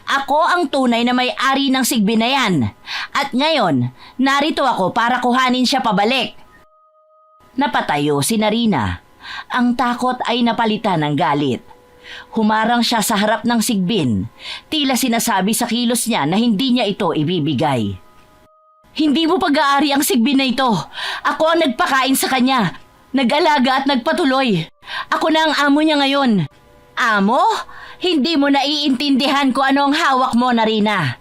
Ako ang tunay na may-ari ng sigbin na yan. At ngayon, narito ako para kuhanin siya pabalik. Napatayo si Narina. Ang takot ay napalitan ng galit. Humarang siya sa harap ng sigbin. Tila sinasabi sa kilos niya na hindi niya ito ibibigay. Hindi mo pag-aari ang sigbin na ito. Ako ang nagpakain sa kanya. Nag-alaga at nagpatuloy. Ako na ang amo niya ngayon. Amo? Hindi mo naiintindihan kung ano ang hawak mo, Narina.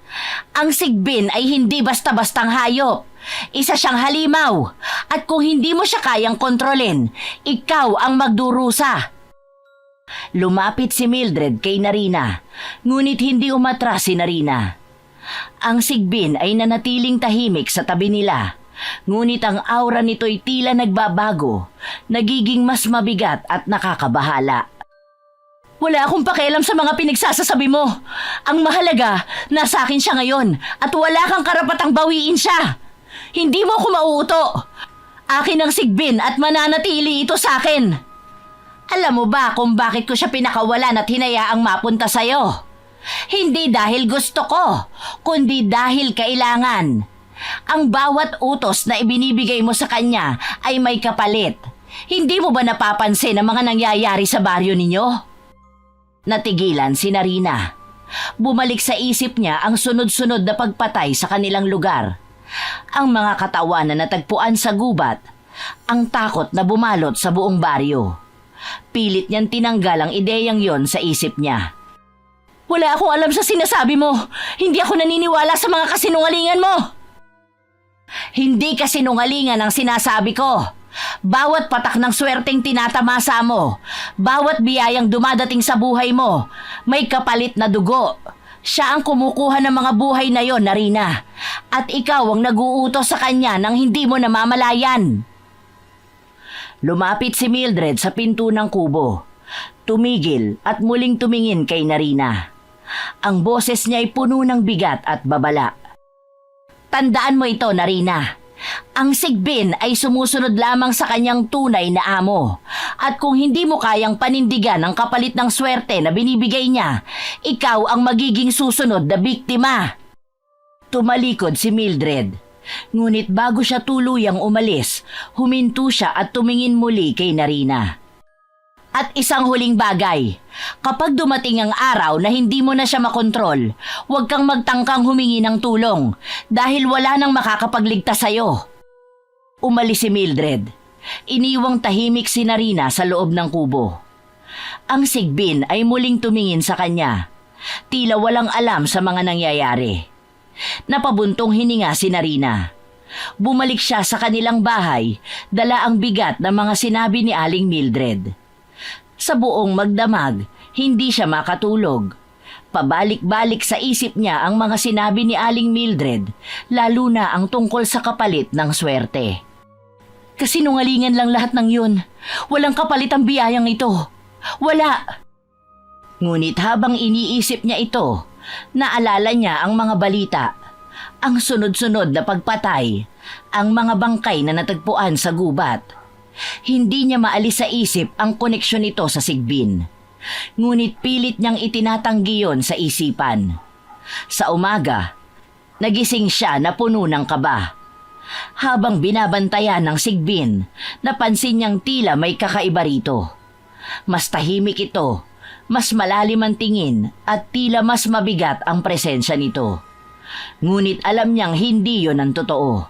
Ang sigbin ay hindi basta-bastang hayop. Isa siyang halimaw. At kung hindi mo siya kayang kontrolin, ikaw ang magdurusa. Lumapit si Mildred kay Narina, ngunit hindi umatras si Narina. Ang sigbin ay nanatiling tahimik sa tabi nila, ngunit ang aura nito'y tila nagbabago, nagiging mas mabigat at nakakabahala. Wala akong pakialam sa mga pinagsasasabi mo. Ang mahalaga, nasa akin siya ngayon at wala kang karapatang bawiin siya. Hindi mo ako mauuto. Akin ang sigbin at mananatili ito sa akin. Alam mo ba kung bakit ko siya pinakawalan at hinayaang mapunta sa'yo? Hindi dahil gusto ko, kundi dahil kailangan. Ang bawat utos na ibinibigay mo sa kanya ay may kapalit. Hindi mo ba napapansin ang mga nangyayari sa baryo ninyo? Natigilan si Narina. Bumalik sa isip niya ang sunod-sunod na pagpatay sa kanilang lugar. Ang mga katawan na natagpuan sa gubat, ang takot na bumalot sa buong baryo. Pilit niyang tinanggal ang ideyang yon sa isip niya. Wala akong alam sa sinasabi mo. Hindi ako naniniwala sa mga kasinungalingan mo. Hindi kasinungalingan ang sinasabi ko. Bawat patak ng swerteng tinatamasa mo, bawat biyayang dumadating sa buhay mo, may kapalit na dugo. Siya ang kumukuha ng mga buhay na yon, Narina. At ikaw ang nag-uutos sa kanya nang hindi mo namamalayan. Lumapit si Mildred sa pinto ng kubo. Tumigil at muling tumingin kay Narina. Ang boses niya ay puno ng bigat at babala. Tandaan mo ito, Narina. Ang sigbin ay sumusunod lamang sa kanyang tunay na amo. At kung hindi mo kayang panindigan ang kapalit ng swerte na binibigay niya, ikaw ang magiging susunod na biktima. Tumalikod si Mildred. Ngunit bago siya tuluyang umalis, huminto siya at tumingin muli kay Narina. At isang huling bagay, kapag dumating ang araw na hindi mo na siya makontrol, huwag kang magtangkang humingi ng tulong dahil wala nang makakapagligtas sa'yo. Umalis si Mildred. Iniwang tahimik si Narina sa loob ng kubo. Ang sigbin ay muling tumingin sa kanya. Tila walang alam sa mga nangyayari. Napabuntong hininga si Narina. Bumalik siya sa kanilang bahay, dala ang bigat ng mga sinabi ni Aling Mildred. Sa buong magdamag, hindi siya makatulog. Pabalik-balik sa isip niya ang mga sinabi ni Aling Mildred, lalo na ang tungkol sa kapalit ng swerte. Kasinungalingan lang lahat ng yun. Walang kapalit ang biyayang ito. Wala. Ngunit habang iniisip niya ito, naalala niya ang mga balita, ang sunod-sunod na pagpatay, ang mga bangkay na natagpuan sa gubat. Hindi niya maalis sa isip ang koneksyon nito sa sigbin. Ngunit pilit niyang itinatanggi yon sa isipan. Sa umaga, nagising siya na puno ng kaba. Habang binabantayan ng sigbin, napansin niyang tila may kakaiba rito. Mas tahimik ito, mas malalim ang tingin at tila mas mabigat ang presensya nito. Ngunit alam niyang hindi yon ang totoo.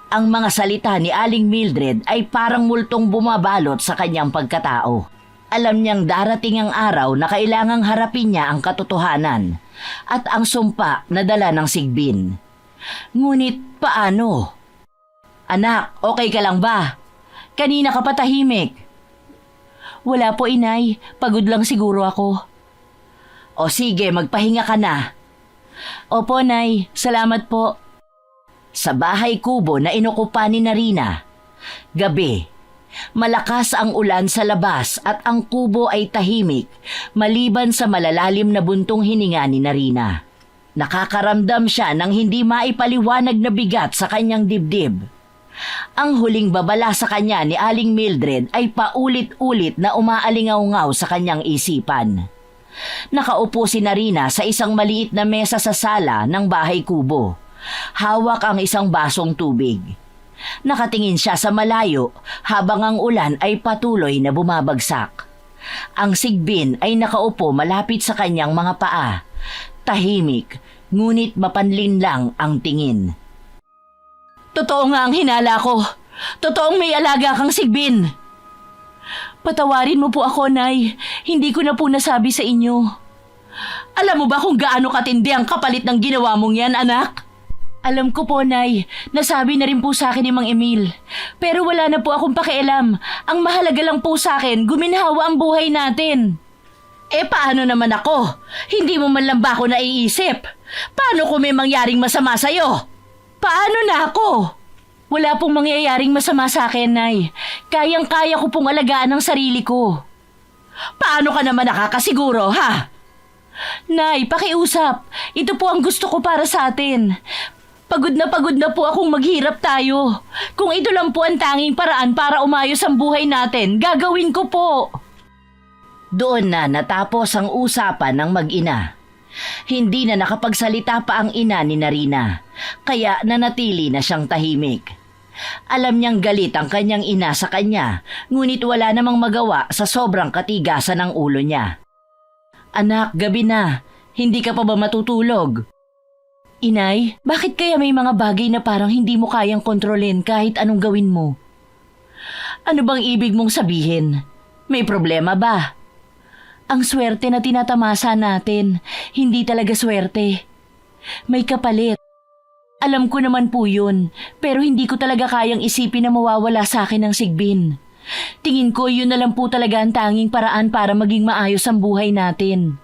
Ang mga salita ni Aling Mildred ay parang multong bumabalot sa kanyang pagkatao. Alam niyang darating ang araw na kailangang harapin niya ang katotohanan at ang sumpa na dala ng sigbin. Ngunit paano? Anak, okay ka lang ba? Kanina ka pa tahimik. Wala po, inay. Pagod lang siguro ako. O sige, magpahinga ka na. Opo, nay. Salamat po. Sa bahay kubo na inukupa ni Narina. Gabi. Malakas ang ulan sa labas at ang kubo ay tahimik maliban sa malalalim na buntong hininga ni Narina. Nakakaramdam siya ng hindi maipaliwanag na bigat sa kanyang dibdib. Ang huling babala sa kanya ni Aling Mildred ay paulit-ulit na umaalingaw-ngaw sa kanyang isipan. Nakaupo si Narina sa isang maliit na mesa sa sala ng bahay kubo. Hawak ang isang basong tubig. Nakatingin siya sa malayo habang ang ulan ay patuloy na bumabagsak. Ang sigbin ay nakaupo malapit sa kanyang mga paa. Tahimik, ngunit mapanlin lang ang tingin. Totoo nga ang hinala ko. Totoong may alaga kang sigbin. Patawarin mo po ako, Nay. Hindi ko na po nasabi sa inyo. Alam mo ba kung gaano katindi ang kapalit ng ginawa mong yan, anak? Alam ko po, Nay. Nasabi na rin po sa akin ni Mang Emil. Pero wala na po akong pakialam. Ang mahalaga lang po sa akin, guminhawa ang buhay natin. Paano naman ako? Hindi mo man lang ba ako naiisip? Paano kung may mangyaring masama sa'yo? Paano na ako? Wala pong mangyayaring masama sa akin, Nay. Kayang-kaya ko pong alagaan ang sarili ko. Paano ka naman nakakasiguro, ha? Nay, pakiusap. Ito po ang gusto ko para sa atin. Pagod na po akong maghirap tayo. Kung ito lang po ang tanging paraan para umayos ang buhay natin, gagawin ko po. Doon na natapos ang usapan ng mag-ina. Hindi na nakapagsalita pa ang ina ni Narina, kaya nanatili na siyang tahimik. Alam niyang galit ang kanyang ina sa kanya, ngunit wala namang magawa sa sobrang katigasan ng ulo niya. Anak, gabi na. Hindi ka pa ba matutulog? Inay, bakit kaya may mga bagay na parang hindi mo kayang kontrolin kahit anong gawin mo? Ano bang ibig mong sabihin? May problema ba? Ang swerte na tinatamasa natin, hindi talaga swerte. May kapalit. Alam ko naman po yun, pero hindi ko talaga kayang isipin na mawawala sa akin ang sigbin. Tingin ko yun na lang po talaga ang tanging paraan para maging maayos ang buhay natin.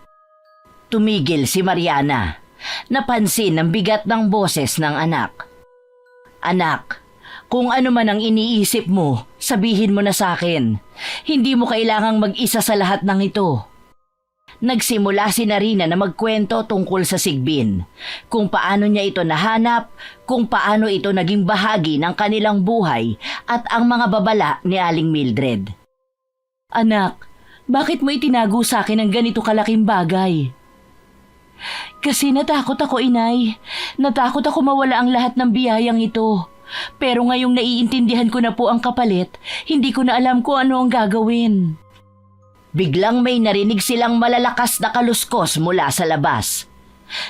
Tumigil si Mariana. Napansin ang bigat ng boses ng anak. Anak, kung ano man ang iniisip mo, sabihin mo na sa akin. Hindi mo kailangang mag-isa sa lahat ng ito. Nagsimula si Narina na magkwento tungkol sa sigbin, kung paano niya ito nahanap, kung paano ito naging bahagi ng kanilang buhay at ang mga babala ni Aling Mildred. Anak, bakit mo itinago sa akin ang ganito kalaking bagay? Kasi natakot ako, Inay. Natakot ako mawala ang lahat ng biyayang ito. Pero ngayong naiintindihan ko na po ang kapalit, hindi ko na alam kung ano ang gagawin. Biglang may narinig silang malalakas na kaluskos mula sa labas.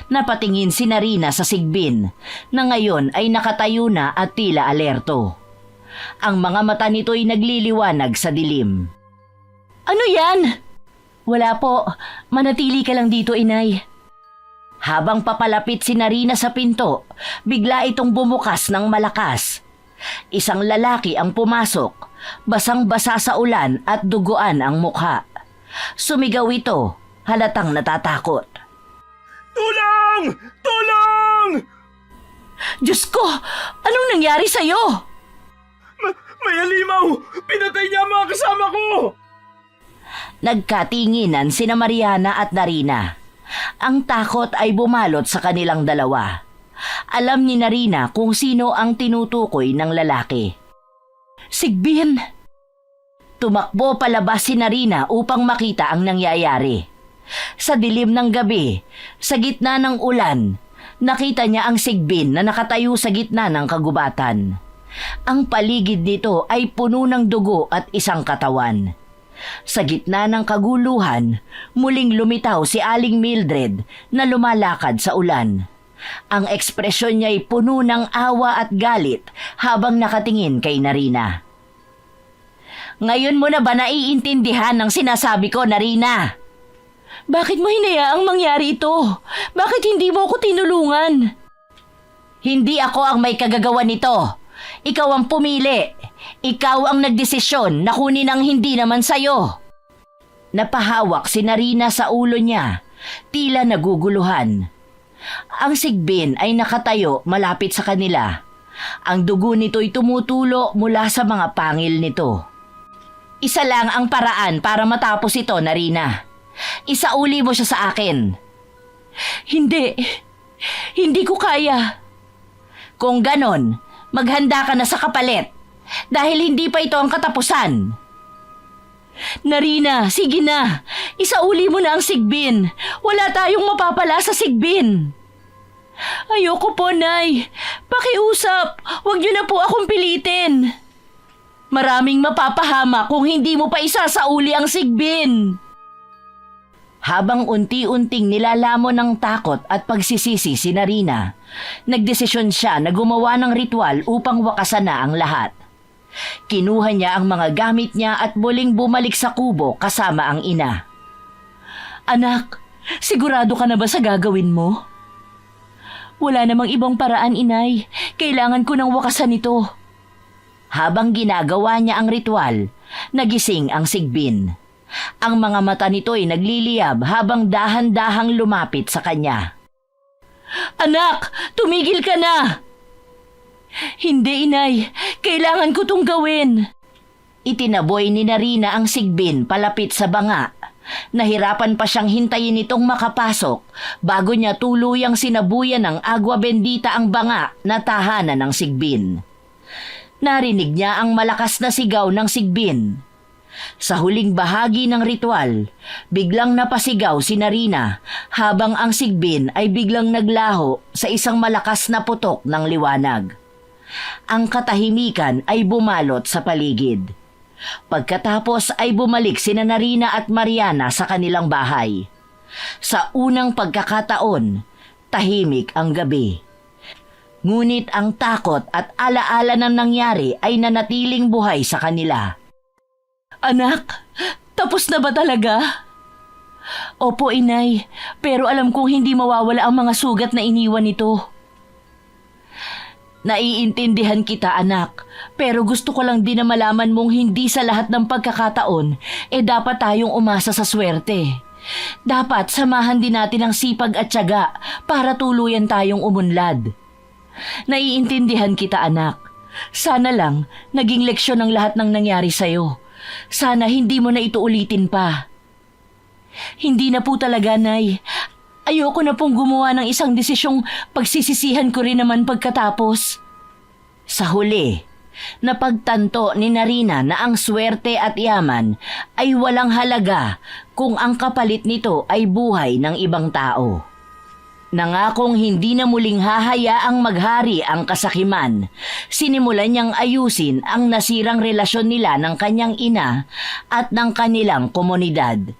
Napatingin si Narina sa sigbin, na ngayon ay nakatayo na at tila alerto. Ang mga mata nito'y nagliliwanag sa dilim. Ano yan? Wala po. Manatili ka lang dito, Inay. Habang papalapit si Narina sa pinto, bigla itong bumukas ng malakas. Isang lalaki ang pumasok, basang-basa sa ulan at duguan ang mukha. Sumigaw ito, halatang natatakot. Tulong! Tulong! Diyos ko! Anong nangyari sa'yo? May halimaw! Pinatay niya ang mga kasama ko! Nagkatinginan sina Mariana at Narina. Ang takot ay bumalot sa kanilang dalawa. Alam ni Narina kung sino ang tinutukoy ng lalaki. Sigbin! Tumakbo palabas si Narina upang makita ang nangyayari. Sa dilim ng gabi, sa gitna ng ulan, nakita niya ang sigbin na nakatayo sa gitna ng kagubatan. Ang paligid nito ay puno ng dugo at isang katawan. Sa gitna ng kaguluhan, muling lumitaw si Aling Mildred na lumalakad sa ulan. Ang ekspresyon niya ay puno ng awa at galit habang nakatingin kay Narina. Ngayon mo na ba naiintindihan ang sinasabi ko, Narina? Bakit mo hinayaang mangyari ito? Bakit hindi mo ako tinulungan? Hindi ako ang may kagagawa nito. Ikaw ang pumili. Ikaw ang nagdesisyon na kunin ang hindi naman sa'yo. Napahawak si Narina sa ulo niya, tila naguguluhan. Ang sigbin ay nakatayo malapit sa kanila. Ang dugo nito'y tumutulo mula sa mga pangil nito. Isa lang ang paraan para matapos ito, Narina. Isauli mo siya sa akin. Hindi. Hindi ko kaya. Kung ganon, maghanda ka na sa kapalit. Dahil hindi pa ito ang katapusan. Narina, sige na. Isauli mo na ang sigbin. Wala tayong mapapala sa sigbin. Ayoko po, Nay. Pakiusap. Huwag niyo na po akong pilitin. Maraming mapapahama kung hindi mo pa isasauli ang Sigbin. Habang unti-unting nilalamon ng takot at pagsisisi si Narina, nagdesisyon siya na gumawa ng ritual upang wakasan na ang lahat. Kinuha niya ang mga gamit niya at muling bumalik sa kubo kasama ang ina. Anak, sigurado ka na ba sa gagawin mo? Wala namang ibang paraan, inay. Kailangan ko ng wakasan ito. Habang ginagawa niya ang ritual, nagising ang Sigbin. Ang mga mata nito'y nagliliyab habang dahan-dahang lumapit sa kanya. Anak, tumigil ka na! Hindi, inay. Kailangan ko tong gawin. Itinaboy ni Narina ang Sigbin palapit sa banga. Nahirapan pa siyang hintayin itong makapasok bago niya tuluyang sinabuyan ng agwa bendita ang banga na tahanan ng Sigbin. Narinig niya ang malakas na sigaw ng Sigbin. Sa huling bahagi ng ritual, biglang napasigaw si Narina habang ang Sigbin ay biglang naglaho sa isang malakas na putok ng liwanag. Ang katahimikan ay bumalot sa paligid. Pagkatapos ay bumalik sina Narina at Mariana sa kanilang bahay. Sa unang pagkakataon, tahimik ang gabi. Ngunit ang takot at alaala ng nangyari ay nanatiling buhay sa kanila. Anak, tapos na ba talaga? Opo, inay, pero alam kong hindi mawawala ang mga sugat na iniwan nito. Naiintindihan kita, anak, pero gusto ko lang din na malaman mong hindi sa lahat ng pagkakataon dapat tayong umasa sa swerte. Dapat samahan din natin ang sipag at tiyaga para tuluyan tayong umunlad. Naiintindihan kita, anak. Sana lang naging leksyon ang lahat ng nangyari sa'yo. Sana hindi mo na ito ulitin pa. Hindi na po talaga, Nay. Ayoko na pong gumawa ng isang desisyong pagsisisihan ko rin naman pagkatapos. Sa huli, napagtanto ni Narina na ang swerte at yaman ay walang halaga kung ang kapalit nito ay buhay ng ibang tao. Nangakong hindi na muling hahayaang maghari ang kasakiman, sinimulan niyang ayusin ang nasirang relasyon nila ng kanyang ina at ng kanilang komunidad.